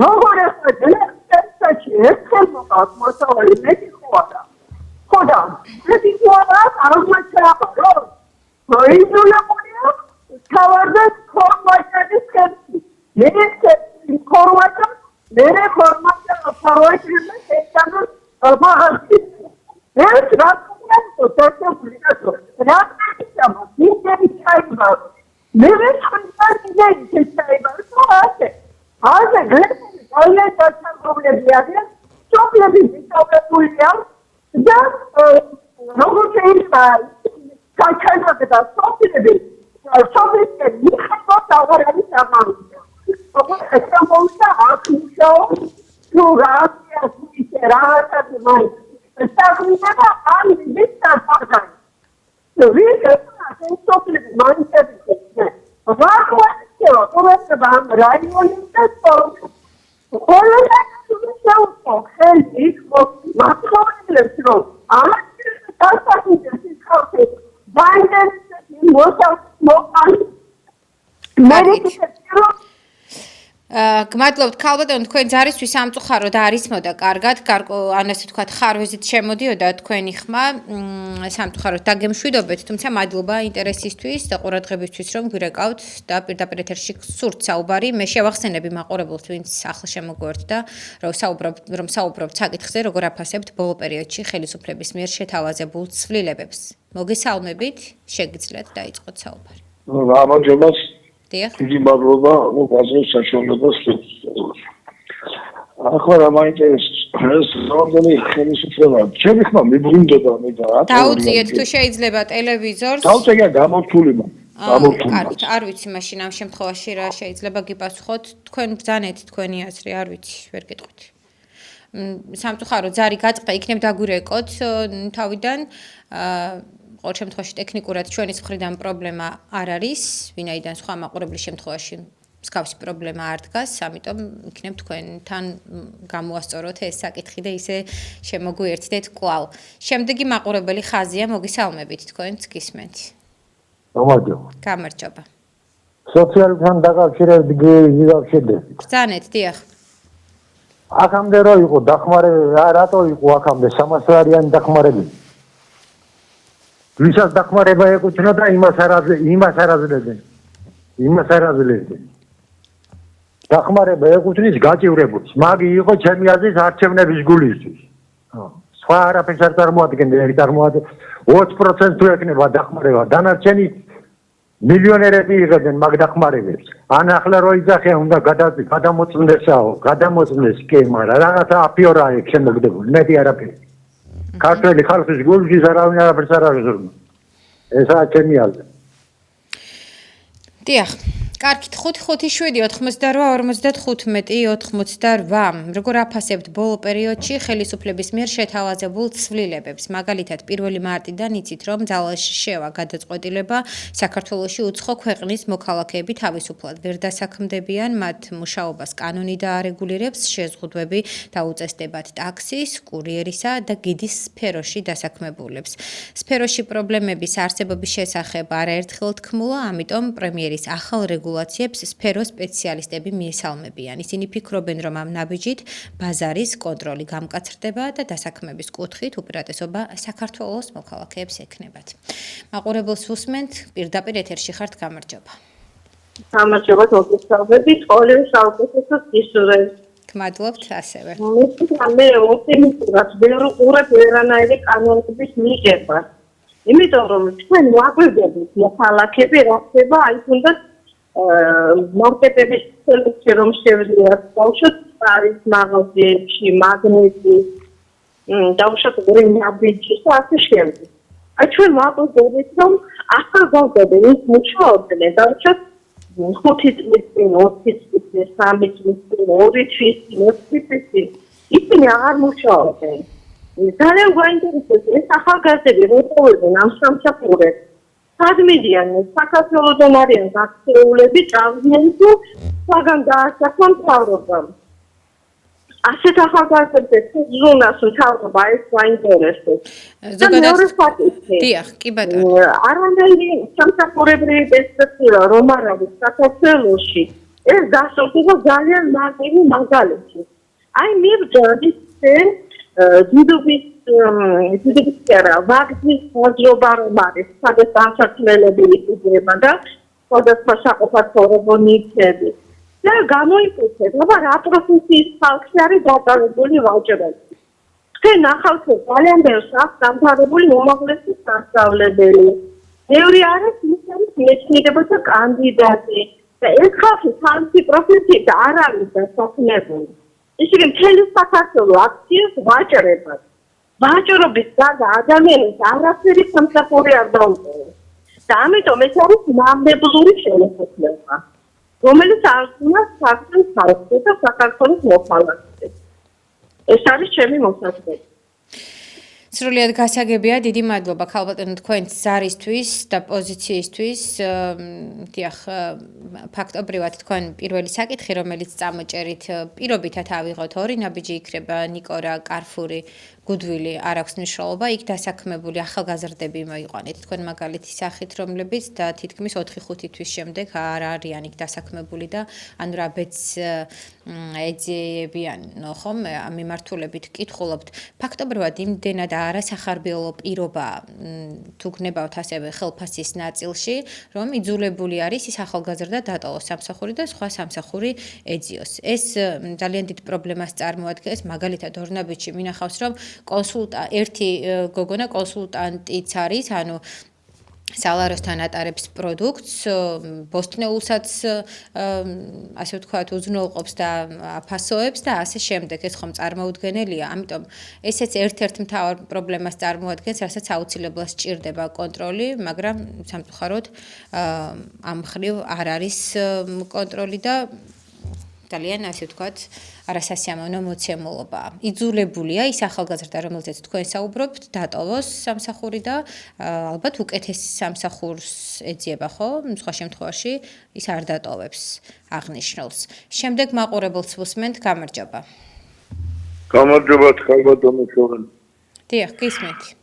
როგორ ახლა დელექსტაში ერთხელ მოყავთ მოსავალი მეტი ხوارა ხოდა მეტი ხوارა არ მოჩააბრო როინულებულია თავარდას ფორმატების ხელში მერე ფორმატა მერე ფორმატა ფორმატები შეჭამოს მაგალითი ეს რატომ თორსა რატომ ისეთი ჩაიბა მერე ხმარია ისეთი ჩაიბა თორსა ასე გლეხები გაიერთებიან პრობლემები სოფლები ისწავლებულია და როგორ შეიძლება გაჩერდება სოფლები სოფლები მიხოთ აღარ არის ამავე ეს მომცა აკუშო თუ რასიას რასაც მაი სტაგნირება არ მისწავლა ვიღა ეს სოფლები მაინტერესებს ვახვეჭო თუმცა ამ რაიონის და ხოლმე შეუწყო ხელი მათხოვნებს რომ ამას დასახულეს ხალხი დაინტერესებს მოსავალი გმადლობთ ქალბატონო, თქვენ ჯარისთვის სამწუხაროდ არის მოდა კარგად, ასე ვთქვათ, ხარვეზით შემოდიოდა თქვენი ხმა, სამწუხაროდ დაგემშვიდობეთ, თუმცა მადლობა ინტერესისთვის და ყურადღებისთვის, რომ გვირეკავთ და პირდაპირ ეთერში სურთ საუბარი. მე შევახსენები მაყურებელს, ვინც ახლა შემოგვერთ და რომ საუბრობთ საკითხზე, როგორ აფასებთ ბოლო პერიოდში ხელისუფლების მიერ შეთავაზებულ ცვლილებებს. მოგესალმებით, შეგიძლიათ დაიწყოთ საუბარი. გამარჯობათ. დიახ. დიდი მადლობა უყურებელ საშუალებას. ახლა რა მაინტერესებს რამდენი ხელისუფლება ჩემი ხმა მიბრუნდება მე და დაუძიეთ თუ შეიძლება ტელევიზორს. დაუწია გამორთულება. კარგით, არ ვიცი მაშინ ამ შემთხვევაში რა შეიძლება გიპასუხოთ. თქვენ ბრძანეთ თქვენი აზრი, არ ვიცი, ვერ გეტყვით. სამწუხაროდ ზარი გაწყდა, იქნებ დაგვირეკოთ თავიდან. ყოველ შემთხვევაში ტექნიკურად ჩვენის მხრიდან პრობლემა არ არის, ვინაიდან სხვა მაყურებლის შემთხვევაში მსგავსი პრობლემა არ დგას, ამიტომ იქნებ თქვენთან გამოასწოროთ ეს საკითხი და ისე შემოგვიერთდეთ კვლავ. შემდეგი მაყურებელი ხაზია, მოგესალმებით, თქვენც გისმენთ. გამარჯობა. გამარჯობა. სოციალთან დაკავშირებით გიგავშედეთ. ბრძანეთ, დიახ. აქამდე რო იყო დახმარება, რატო იყო აქამდე 300 არიანი დახმარებული? ვისაც დახმარება ეკუთვნოდა იმას არაძლებდნენ. დახმარება ეკუთვნის გაჭირებულს. მაგი იყო ჩემი აზრით არჩევნების გულისთვის. სხვა არაფერს არ წარმოადგენდა, 20% თუ ეკნება დახმარება, დანარჩენი მილიონერები იღებდნენ მაგ დახმარებებს. ან ახლა რო იძახიან უნდა გადამოწმდეს კი, მაგრამ რაღაცა აფიორა იქ შემოგდებული, მეტი არაფერი. ქართველი ხალხის გულშიც არავინ არაფერს არ აღზრდა. ესაა ჩემი აზრი. დიახ. კარგით, 5-5-7-58-58. როგორ აფასებთ ბოლო პერიოდში ხელისუფლების მიერ შეთავაზებულ ცვლილებებს? მაგალითად, 1 მარტიდან იცით, რომ ძალაში შევა გადაწყვეტილება საქართველოში უცხო ქვეყნის მოქალაქეები თავისუფლად ვერ დასაქმდებიან, მათ მუშაობას კანონი დაარეგულირებს, შეზღუდვები დაუწესდებათ ტაქსის, კურიერისა და გიდის სფეროში დასაქმებულებს. სფეროში პრობლემების არსებობის შესახებ არაერთხელ თქმულა, ამიტომ პრემიერის ახალ რეგულაციებს სფეროს სპეციალისტები მიესალმებიან. ისინი ფიქრობენ, რომ ამ ნაბიჯით ბაზარის კონტროლი გამკაცრდება და დასაქმების კუთხით უპირატესობა საქართველოს მოქალაქეებს ექნებათ. მაყურებელს უსმენთ, პირდაპირ ეთერში ხართ, გამარჯობა. გამარჯობა, მოგესალმებით, ყოველივე საუკეთესო ისურვებს. გმადლობთ ასევე. მე ოპტიმისტურად ვერ უყურებ ვერანაირი კანონების მიღებას. იმიტომ რომ თქვენ ვაკვირდებით მოქალაქეები რა ხდება, აი თუნდაც მარკეტების სელექცია რომ შევძლიათ, ბავშვად არის მაღაზიებში, მაგნიტი, დავუშვათ ნაბიჯი და ასე შემდეგ. აი ჩვენ ვაკვირდებით რომ ახალგაზრდები ის მუშაობდნენ, დავუშვათ 5 წლის წინ, 20 წლის წინ, 3 წლის წინ, 2 თვის წინ, 4 თვის წინ, ისინი აღარ მუშაობდნენ. ძალიან გვაინტერესებს ეს ახალგაზრდები რო ყვებენ ამ სამსახურებს. სად მიდიან საქართველოსდან არიან გაქცეულები, წავდნენ თუ საგან დაასახვა მთავრობამ. ასეთ ახალგაზრდებს ზრუნავს მთავრობა, ეს გვაინტერესებს. დიახ, კი ბატონო. არანაირი სამსახურებრივი პერსპექტივა რომ არ არის საქართველოში, ეს გასწორდება ძალიან მარტივი მაგალითი. აი მივჯარდით დიდობის ვაგნის მოძრობა რომ არის, სადაც დამსახურებლები იკითხება და სხვადასხვა საყოფაცხოვრებო ნივთები. და გამოიკეთება რა პროფესიის ხალხი არის დაკავებული ვაჭრობით. თქვენ ახალთ ძალიან ბევრს აქვს დამთავრებული უმაღლესი სასწავლებელი. ბევრი არის მეცნიერებათა კანდიდატი და ეს ხალხი თავისი პროფესიით არ არის დასაქმებული. ისინი მთელი საქართველოს აქციებს ვაჭრებად. ვაჭრობის გარდა ადამიანებს არაფერი სამსახური არ დაუწევს. და ამიტომ ეს არის ნამდვილური ხელისუფლება, რომელიც აღწევს საქართველოს ხალხს და საქართველოს მოქალაქეებს. ეს არის ჩემი მოსაზრება. სრულიად გასაგებია, დიდი მადლობა ქალბატონო თქვენ ზარისთვის და პოზიციისთვის. დიახ, ფაქტობრივად თქვენ პირველი საკითხი, რომელიც წამოჭერით, პირობითად ავიღოთ, 2 ნაბიჯი იქნება, ნიკორა, კარფური, გუდვილი არ აქვს მნიშვნელობა, იქ დასაქმებული ახალგაზრდები მოიყვანეთ თქვენ მაგალითის სახით, რომლებიც და თითქმის 4-5 თვის შემდეგ არ არიან იქ დასაქმებული და ანუ რა ბეც ეძიებიან ხომ ამ მიმართულებით კითხულობთ. ფაქტობრივად იმდენად არასახარბიელო პირობა თუ გნებავთ ასევე ხელფასის ნაწილში, რომ იძულებული არის ის ახალგაზრდა დატოვოს სამსახური და სხვა სამსახური ეძიოს. ეს ძალიან დიდ პრობლემას წარმოადგენს, მაგალითად ორ ნაბიჯში მინახავს, რომ ერთი გოგონა კონსულტანტიც არის, ანუ სალაროსთან ატარებს პროდუქტს, ბოსტნეულსაც ასე ვთქვათ უზრუნველყოფს და აფასოებს და ასე შემდეგ. ეს ხომ წარმოუდგენელია, ამიტომ ესეც ერთ-ერთ მთავარ პრობლემას წარმოადგენს, რასაც აუცილებლად სჭირდება კონტროლი, მაგრამ სამწუხაროდ ამ მხრივ არ არის კონტროლი და ძალიან ასე ვთქვათ არასასიამოვნო მოცემულობა. იძულებულია ის ახალგაზრდა, რომელზეც თქვენ საუბრობთ, დატოვოს სამსახური და ალბათ უკეთეს სამსახურს ეძიება, ხო? სხვა შემთხვევაში ის არ დატოვებს აღნიშნულს. შემდეგ მაყურებელს ვუსმენთ, გამარჯობა. გამარჯობა, ქალბატონო შორენ. დიახ, გისმენთ.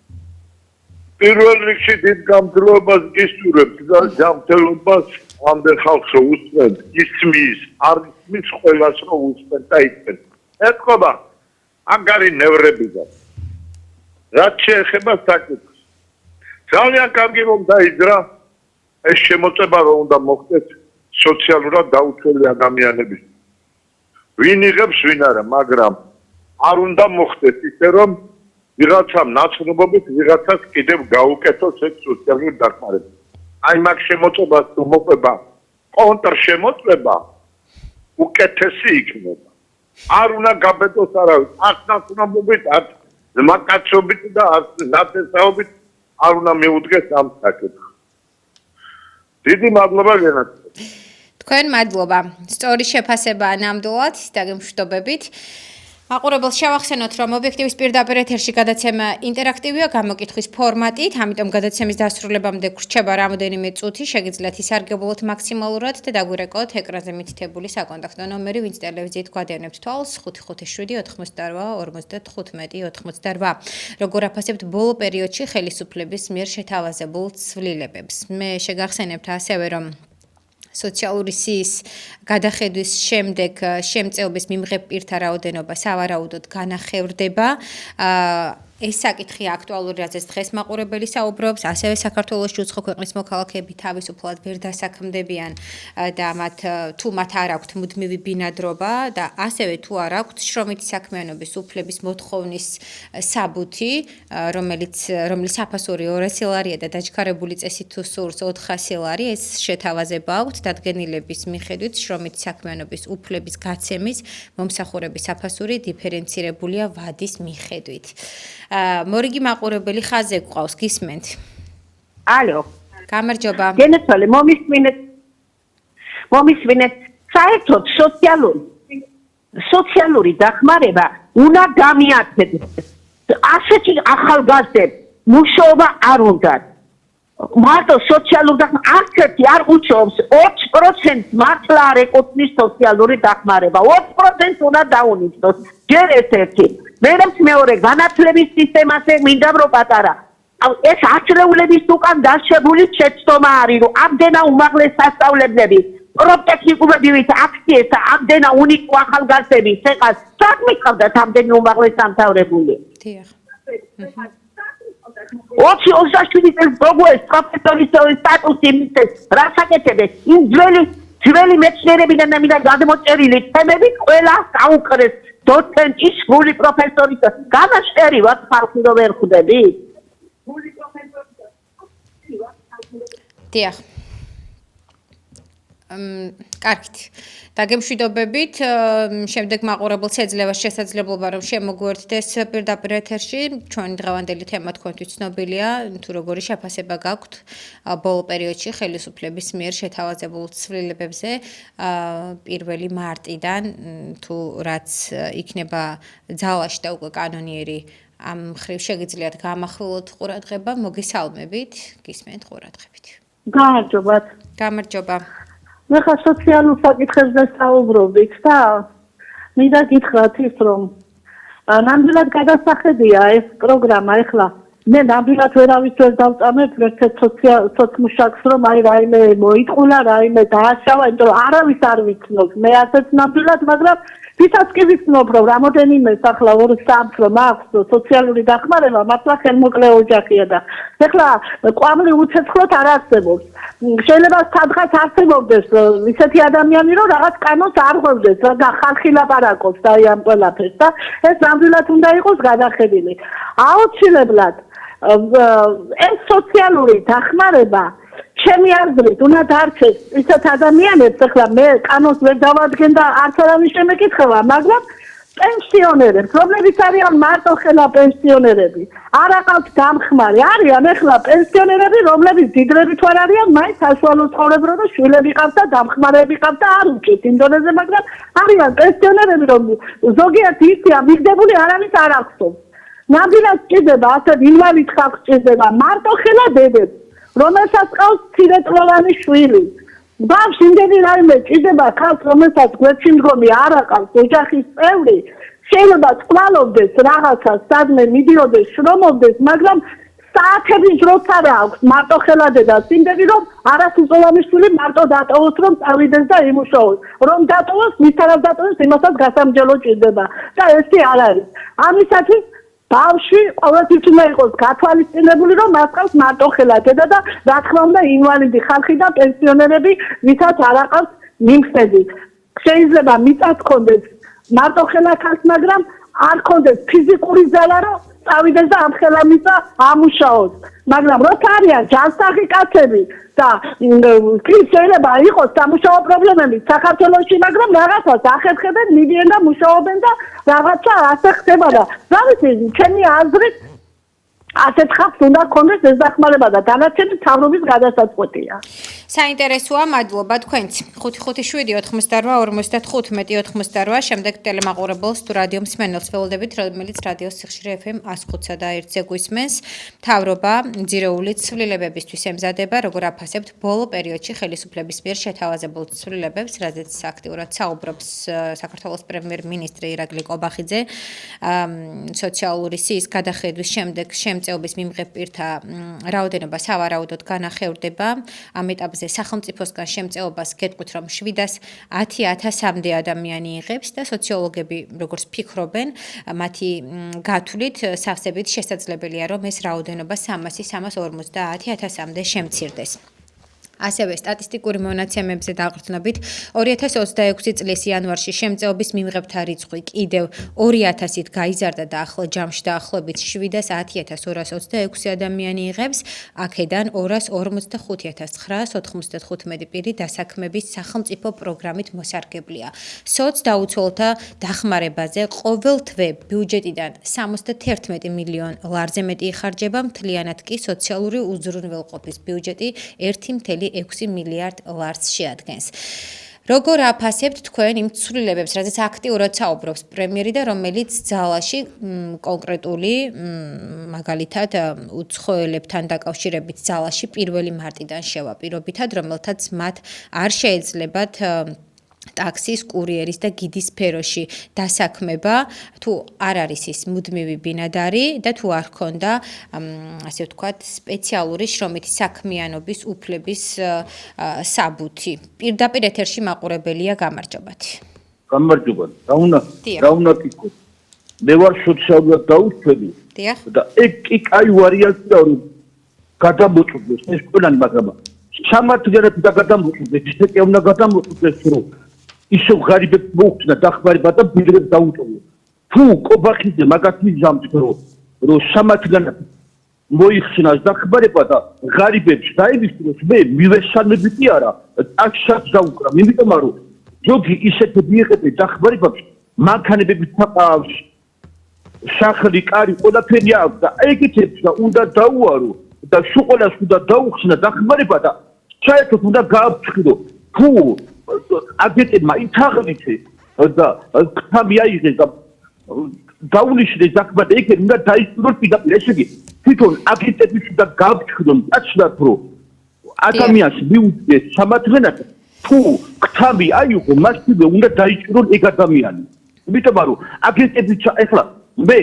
პირველ რიგში დიდ გამძლეობას გისურვებთ და ჯანმრთელობას ამდენ ხალხს უსმენთ, ისმის, არ ისმის ყველას რომ უსმენთ და იცით. ეთქობა ანგარი ნევრებიდან. რაც შეეხება საკითხს. ძალიან კარგი რომ დაიძრა ეს შემოწება რომ უნდა მოხდეს სოციალურად დაუცველი ადამიანების. ვინ იღებს ვინ არა, მაგრამ არ უნდა მოხდეს ისე რომ ვიღაცამ ნაცნობობით ვიღაცას კიდევ გაუკეთოს ეს სოციალური დახმარება. აი მაგ შემოწებას თუ მოყვება კონტრშემოწება უკეთესი იქნება. არ უნდა გაბედოს არავის, არც ნაცნობობით, არც ზმაკაცობით და არც ნათესაობით არ უნდა მიუდგეს ამ საკითხს. დიდი მადლობა გენაცვლებით. თქვენ მადლობა. სწორი შეფასებაა ნამდვილად და გემშვიდობებით. მაყურებელს შევახსენოთ, რომ ობიექტივის პირდაპირ ეთერში გადაცემა ინტერაქტივია გამოკითხვის ფორმატით, ამიტომ გადაცემის დასრულებამდე გრჩება რამოდენიმე წუთი, შეგიძლიათ ისარგებლოთ მაქსიმალურად და დაგვირეკოთ ეკრანზე მითითებული საკონტაქტო ნომერი, ვინც ტელევიზიით გვადევნებთ თვალს 557 88 55 88. როგორ აფასებთ ბოლო პერიოდში ხელისუფლების მიერ შეთავაზებულ ცვლილებებს. მე შეგახსენებთ ასევე, რომ სოციალური სიის გადახედვის შემდეგ შემწეობის მიმღებ პირთა რაოდენობა სავარაუდოდ განახევრდება. ეს საკითხი აქტუალური, რაზეც დღეს მაყურებელი საუბრობს, ასევე საქართველოში უცხო ქვეყნის მოქალაქეები თავისუფლად ვერ დასაქმდებიან და თუ მათ არ აქვთ მუდმივი ბინადრობა და ასევე თუ არ აქვთ შრომითი საქმიანობის უფლების მოთხოვნის საბუთი, რომელიც საფასური 200 ლარია და დაჩქარებული წესი თუ სურს 400 ლარი, ეს შეთავაზება აქვთ დადგენილების მიხედვით შრომითი საქმიანობის უფლების გაცემის მომსახურების საფასური დიფერენცირებულია ვადის მიხედვით. მორიგი მაყურებელი ხაზზე გვყავს, გისმენთ. ალო. გამარჯობა. გენაცვალე, მომისმინეთ, საერთოდ სოციალური დახმარება უნდა გამიაცდეთ. ასეთი ახალგაზრდებს მუშაობა არ უნდათ. მარტო სოციალური დახმარება არც ერთი არ უჩვენებს 20% მართლა არ ეკუთვნის სოციალური დახმარება. 20% უნდა დაუნიშნოს. ჯერ ერთ-ერთი. მეორე განათლების სისტემაზე მინდა რომ პატარა. ეს ათრეულების უკან დასჭებული შეცდომა არის, რომ ამდენა უმაღლეს სასწავლებლები პროფტექნიკუმებით აქციეს და ამდენა უნიკო ახალგაზრდები შეყას საკმიყავდათ ამდენი უმაღლეს დამთავრებული. დიახ. 27 წელს პროგრეს პროფესორის სტატუსი მისცეს, რაც აკეთებდეს იმ ძველი მეცნიერებიდან და მიდან გადმოწერილი თემები ყველა გაუკრეს. დოცენტი, სრული პროფესორი და განაშტერი ვარ ხალხი რომ ვერ ხვდები? დიახ. კარგით. დაგემშვიდობებით. შემდეგ მაყურებელს ეძლევა შესაძლებლობა რომ შემოგვერთდეს პირდაპირ ეთერში. ჩვენი დღევანდელი თემა თქვენთვის ცნობილია, თუ როგორი შეფასება გაქვთ ბოლო პერიოდში ხელისუფლების მიერ შეთავაზებულ ცვლილებებზე 1 მარტიდან, თუ რაც იქნება ძალაში და უკვე კანონიერი ამ მხრივ შეგიძლიათ გამახვილოთ ყურადღება, მოგესალმებით, გისმენთ ყურადღებით. გამარჯობათ. გამარჯობა. მე ხა სოციალურ საკითხებზე საუბრობთ და მინდა გითხრათ ის რომ ნამდვილად გადასახედია ეს პროგრამა ეხლა მე ნამდვილად ვერავის ვერ დავწამებ ერთ-ერთ სოციმუშაკს რომ აი რაიმე მოიტყულა, რაიმე დააშავა, იმიტომ რომ არავის არ ვიცნობ. მე ასეც ნამდვილად, მაგრამ ვისაც კი ვიცნობ რომ რამოდენიმე ახლა 2-3 რომ აქვს სოციალური დახმარება, მართლა ხელმოკლე ოჯახია და ეხლა ყვამლი უცეცხლოდ არ არსებობს. შეიძლება სადღაც არსებობდეს ისეთი ადამიანი რომ რაღაც კანონს არ ღვევდეს და ხალხი ლაპარაკობს აი ამ ყველაფერს და ეს ნამდვილად უნდა იყოს გადახედილი. აუცილებლად ეს სოციალური დახმარება ჩემი აზრით უნდა დარჩეს ისეთ ადამიანებს, ახლა მე კანონს ვერ დავადგენ და არც არავის შემეკითხება, მაგრამ პენსიონერებს, რომლებიც არიან მარტო ხელა პენსიონერები, არ აყავთ დამხმარე, არიან ახლა პენსიონერები, რომლებიც დიდრებით არ არიან, მაინც საშუალო ცხოვრებრო და შვილები ყავთ და დამხმარეები ყავთ და არ უჭირთ იმ დონეზე, მაგრამ არიან პენსიონერები, რომ ზოგიერთი ისია მიგდებული არავის არ აღწევს. ნამდვილად ჭირდება ასეთ ინვალიდ ხალხს ჭირდება მარტო ხელა დედებს, რომელსაც ყავს მცირეწლოვანი შვილი. ბავშვს იმდენი რაიმე ჭირდება ხალხს, რომელსაც გვერდში მდგომი არ აყავს ოჯახის წევრი, შეიძლება წყვალობდეს რაღაცას, სადმე მიდიოდეს, შრომობდეს, მაგრამ საათების დროც არა აქვს მარტო ხელადედას იმდენი რომ არასრულოვანიშვილი მარტო დატოვოს რომ წავიდეს და იმუშაოს რომ დატოვოს ვისაც დატოვოს იმასაც გასამჯელო ჭირდება და ესე არ არის ამისათვის ბავშვი ყოველთვის უნდა იყოს გათვალისწინებული რომ მას ყავს მარტო ხელადედა და რა თქმა უნდა ინვალიდი ხალხი და პენსიონერები ვისაც არ აყავს მიმხედი შეიძლება მიწას ქონდეს მარტო ხელახალს მაგრამ არ ქონდეს ფიზიკური ძალა რომ წავიდეს და ამ ხელამიწა ამუშაოს მაგრამ როცა არიან ჯანსაღი კაცები და შეიძლება იყოს სამუშაო პრობლემები საქართველოში მაგრამ რაღაცას ახერხებენ მიდიან და მუშაობენ და რაღაცა ასე ხდება და რა ვიცი ჩემი აზრით ასეთ ხალხს უნდა ქონდეს ეს დახმარება და დანარჩენი მთავრობის გადასაწყვეტია. საინტერესოა, მადლობა თქვენც. 557-88-55-88 შემდეგ ტელემაყურებელს თუ რადიო მსმენელს ველოდებით, რომელიც რადიო სიხშირე FM 105-ს და 1-ზე გვისმენს. მთავრობა ძირეული ცვლილებებისთვის ემზადება, როგორ აფასებთ ბოლო პერიოდში ხელისუფლების მიერ შეთავაზებულ ცვლილებებს, რაზეც აქტიურად საუბრობს საქართველოს პრემიერ-მინისტრი ირაკლი კობახიძე. სოციალური სიის გადახედვის შემდეგ შემწეობის მიმღებ პირთა რაოდენობა სავარაუდოდ განახევრდება. ამ ეტაპზე სახელმწიფოსგან შემწეობას გეტყვით, რომ 710,000-მდე ადამიანი იღებს და სოციოლოგები როგორც ფიქრობენ, მათი გათვლით სავსებით შესაძლებელია, რომ ეს რაოდენობა 350,000-მდე შემცირდეს. ასევე სტატისტიკური მონაცემებზე დაყრდნობით 2026 წლის იანვარში შემწეობის მიმღებთა რიცხვი კიდევ 2,000-ით გაიზარდა და ახლა ჯამში დაახლოებით 710,226 ადამიანი იღებს, აქედან 245,995 პირი დასაქმების სახელმწიფო პროგრამით მოსარგებლია. სოცდაუცველთა დახმარებაზე ყოველ თვე ბიუჯეტიდან 71 მილიონ ლარზე მეტი იხარჯება, მთლიანად კი სოციალური უზრუნველყოფის ბიუჯეტი 1,6 მილიარდ ლარს შეადგენს. როგორ აფასებთ თქვენ იმ ცვლილებებს, რაზეც აქტიურად საუბრობს პრემიერი და რომელიც ძალაში კონკრეტული მაგალითად უცხოელებთან დაკავშირებით ძალაში 1 მარტიდან შევა პირობითად, რომელთაც მათ არ შეეძლებათ ტაქსის, კურიერის და გიდის სფეროში დასაქმება, თუ არ არის ის მუდმივი ბინადარი და თუ არ ქონდა, ასე ვთქვათ, სპეციალური შრომითი საქმიანობის უფლების საბუთი. პირდაპირ ეთერში მაყურებელია, გამარჯობათ. გამარჯობა. რა უნდა გიქოთ? მე ვარ სოციალურად დაუცველი. დიახ. და კი კაი ვარიანტია რომ გადამოწყვეტს ეს ყველანი, მაგრამ სამართლიანად და გადამოწყვეტს, ისე უნდა გადამოწყვეტს რომ ისევ ღარიბებს მოუხსნა დახმარება და ბიძებს დაუჭერა. თუ კობახიძე მაგას მიზამს რომ სამართლიანად მოიხსნას დახმარება და ღარიბებს დაივიწყოს, მე მივესალმებითი არა, ტაქსსაც დაუკრა, იმიტომ რომ ზოგი ისეთი მიიღებენ დახმარებებს, მანქანებებით თაყავს, სახლი, კარი, ყველაფერი აქვს და ეგეთებს და უნდა დაუარო და შუყოლას უნდა დაუხსნა დახმარება და საერთოდ უნდა გააფრთხილო. თუ აგეტებმა ითაღლიცე და ხამი აიღეს და დაუნიშნეს დახმარება, ეგ უნდა დაიწყოს პირდაპირ. ესე იგი, თვითონ აგეტების უნდა გააფრთხილონ პაცნად, რომ ადამიანს მიუძდეს სამართლიანად, თუ ხამი აიღო, მასივე უნდა დაიწყოს ეგ ადამიანი. იმიტომ რომ აგეტები ეხლა მე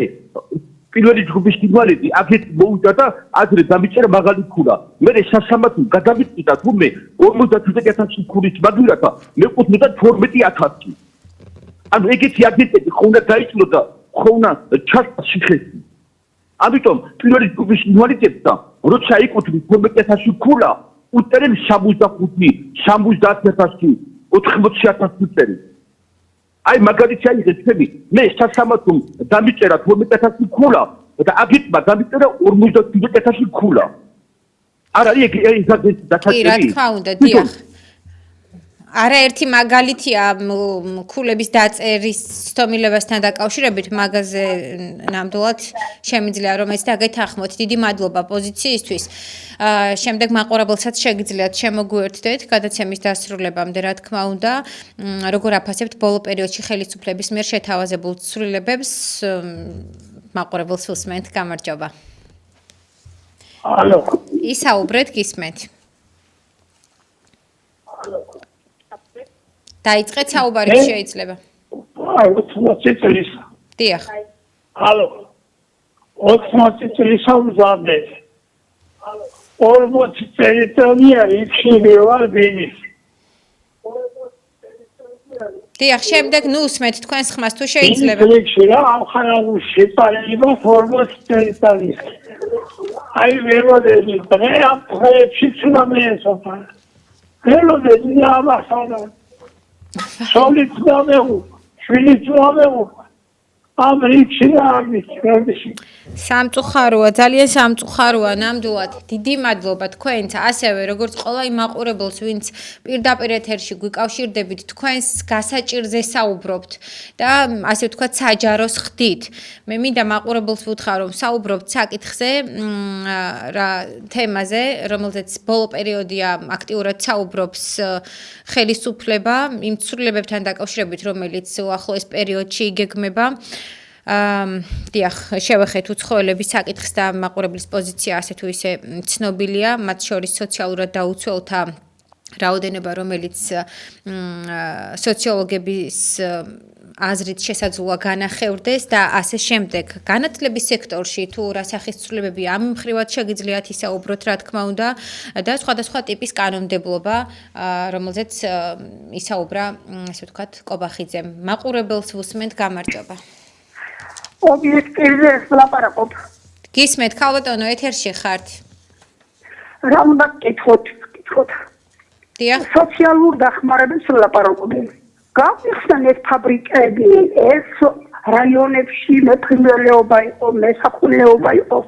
პირველი ჯგუფის ინვალიდი აგეთი მოვიდა და ადრე დამიწერა მაღალი ქურა. მე სასამართლო გადავიწიდა თუმე 52,000 ქურის მაგირათა მეკუთვნოდა 12,000. ანუ ეგეთი აგენტები ხო უნდა დაიწყო და ხო უნდა ჩასწა სიხეში. ამიტომ პირველი ჯგუფის ინვალიდებს და როცა იკუთვნი 12,000 ქურა, უწერენ 65, 70,000, 80,000 უწერენ. აი მაგალითი აიღეს თქვენი, მე სასამართლო დამიწერა 12,000 ქულა და აგიტმა დამიწერა 52,000 ქულა. არ არის ეს დაკავშირებული? კი, რა თქმა უნდა, დიახ. არაერთი მაგალითია ქულების დაწერის სტომილებასთან დაკავშირებით, მაგაზე ნამდვილად შემიძლია რომ ეს დაგეთანხმოთ. დიდი მადლობა პოზიციისთვის. შემდეგ მაყურებელსაც შეგიძლიათ შემოგვიერთდეთ გადაცემის დასრულებამდე, რა თქმა უნდა, როგორ აფასებთ ბოლო პერიოდში ხელისუფლების მიერ შეთავაზებულ ცვლილებებს, მაყურებელს უსმენთ, გამარჯობა. ალო. ისაუბრეთ, გისმენთ. დაიწყეთ საუბარი შეიძლება. აი, 80 წლის. დიახ. ალო. 80 წლის ამზადე. 40 ტერიტორია იქში ვარ ბინის. დიახ, შემდეგ ნუსმეთ თქვენს ხმას თუ შეიძლება. იქში რა ამხანაგუში პარება 40 ტერიტორია. აი ვეროდები დღე ამ დღეებში ცნობიესობა. ვეროდები ამახანა. სოლით დამეუ, შვილით დამეუ. ამ რიგში რა ამის სამწუხაროა, ძალიან სამწუხაროა ნამდვილად. დიდი მადლობა თქვენს, ასევე როგორც ყველა იმ მაყურებელს, ვინც პირდაპირ ეთერში გვიკავშირდებით, თქვენს გასაჭირზე საუბრობთ და ასე ვთქვათ, საჯაროს ხდით. მე მინდა მაყურებელს ვუთხრა, რომ საუბრობთ საკითხზე, რა თემაზე, რომელზეც ბოლო პერიოდია აქტიურად საუბრობს ხელისუფლება, იმ ცვლილებებთან დაკავშირებით, რომელიც უახლოეს პერიოდში იგეგმება. დიახ, შევეხეთ უცხოელების საკითხს და მაყურებლის პოზიცია ასე თუ ისე ცნობილია, მათ შორის სოციალურად დაუცველთა რაოდენობა, რომელიც სოციოლოგების აზრით შესაძლოა განახევრდეს და ასე შემდეგ. განათლების სექტორში თუ რა სახის ცვლილებები ამ მხრივად შეგიძლიათ ისაუბროთ, რა თქმა უნდა, და სხვადასხვა ტიპის კანონმდებლობა, რომელზეც ისაუბრა, ასე ვთქვათ, კობახიძემ. მაყურებელს ვუსმენთ, გამარჯობა. ობიექტივზე ლაპარაკობ. გისმენთ, ქალბატონო, ეთერში ხართ. რა უნდა გკითხოთ? დიახ. სოციალურ დახმარებებს ლაპარაკობ. გავიხსენ ეს ფაბრიკები, ეს რაიონებში მეფრინველეობა იყო, მესაქონლეობა იყო,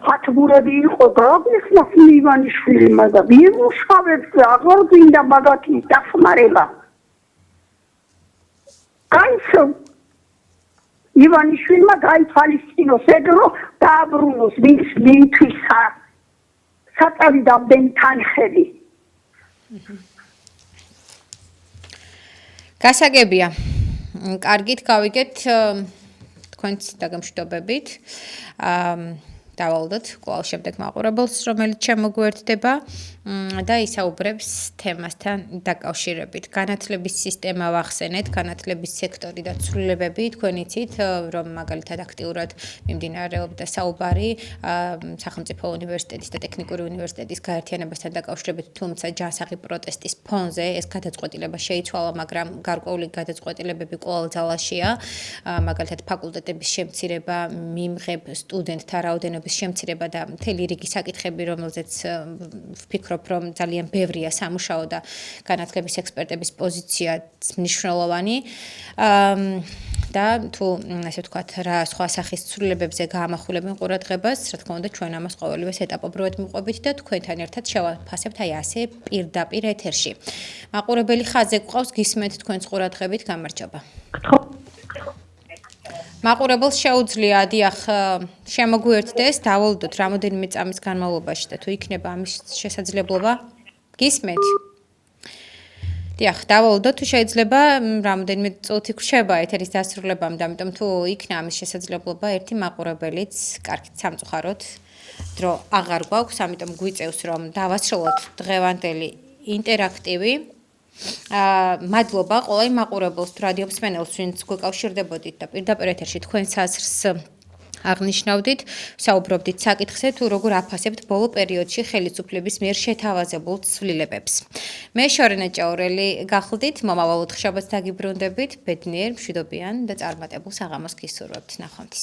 სათბურები იყო, გავიხსნას ივანიშვილი, მაგრამ იმუშავებს აღარ გინდა მაგათი დახმარება. კაისო ივანიშვილმა გაითვალისწინოს ეგრო დააბრუნოს მისთვის საწავი დამდენი თანხები. გასაგებია. კარგით, გავიგეთ თქვენს დაგემშვიდობებით. დავალდოთ კვლავ შემდეგ მაყურებელს, რომელიც შემოგვერთდება და ისაუბრებს თემასთან დაკავშირებით. განათლების სისტემა ვახსენეთ, განათლების სექტორი და ცვლილებები, თქვენ იცით, რომ მაგალითად აქტიურად მიმდინარეობდა საუბარი სახელმწიფო უნივერსიტეტის და ტექნიკური უნივერსიტეტის გაერთიანებასთან დაკავშირებით, თუმცა ჯანსაღი პროტესტის ფონზე ეს გადაწყვეტილება შეიცვალა, მაგრამ გარკვეული გადაწყვეტილებები კვლავ ძალაშია, მაგალითად ფაკულტეტების შემცირება, მიმღებ სტუდენტთა რაოდენობის შემცირება და მთელი რიგი საკითხები, რომელზეც ვფიქრობ, რომ ძალიან ბევრია სამუშაო და განათლების ექსპერტების პოზიცია მნიშვნელოვანი. და თუ ასე ვთქვათ, რა სხვა სახის ცვლილებებზე გაამახვილებენ ყურადღებას, რა თქმა უნდა, ჩვენ ამას ყოველივეს ეტაპობრივად მიყვებით და თქვენთან ერთად შევაფასებთ აი ასე პირდაპირ ეთერში. მაყურებელი ხაზზე გვყავს, გისმენთ თქვენს ყურადღებით, გამარჯობა. მაყურებელს შეუძლია, დიახ, შემოგვიერთდეს, დავალოდოთ რამოდენიმე წამის განმავლობაში და თუ იქნება ამის შესაძლებლობა, გისმენთ? დიახ, დავალოდოთ, თუ შეიძლება, რამოდენიმე წუთი გვშება ეთერის დასრულებამდე, ამიტომ თუ იქნა ამის შესაძლებლობა, ერთი მაყურებელიც, კარგით, სამწუხაროდ, დრო აღარ გვაქვს, ამიტომ გვიწევს, რომ დავასრულოთ დღევანდელი ინტერაქტივი. მადლობა ყველა იმ მაყურებელს, რადიო მსმენელს, ვინც გვეკავშირდებოდით და პირდაპირ ეთერში თქვენს აზრს აღნიშნავდით, საუბრობდით საკითხზე, თუ როგორ აფასებთ ბოლო პერიოდში ხელისუფლების მიერ შეთავაზებულ ცვლილებებს. მე შორენა ჭაურელი გახლდით, მომავალ ოთხშაბათს დაგიბრუნდებით, ბედნიერ, მშვიდობიან და წარმატებულ საღამოს გისურვებთ. ნახვამდის.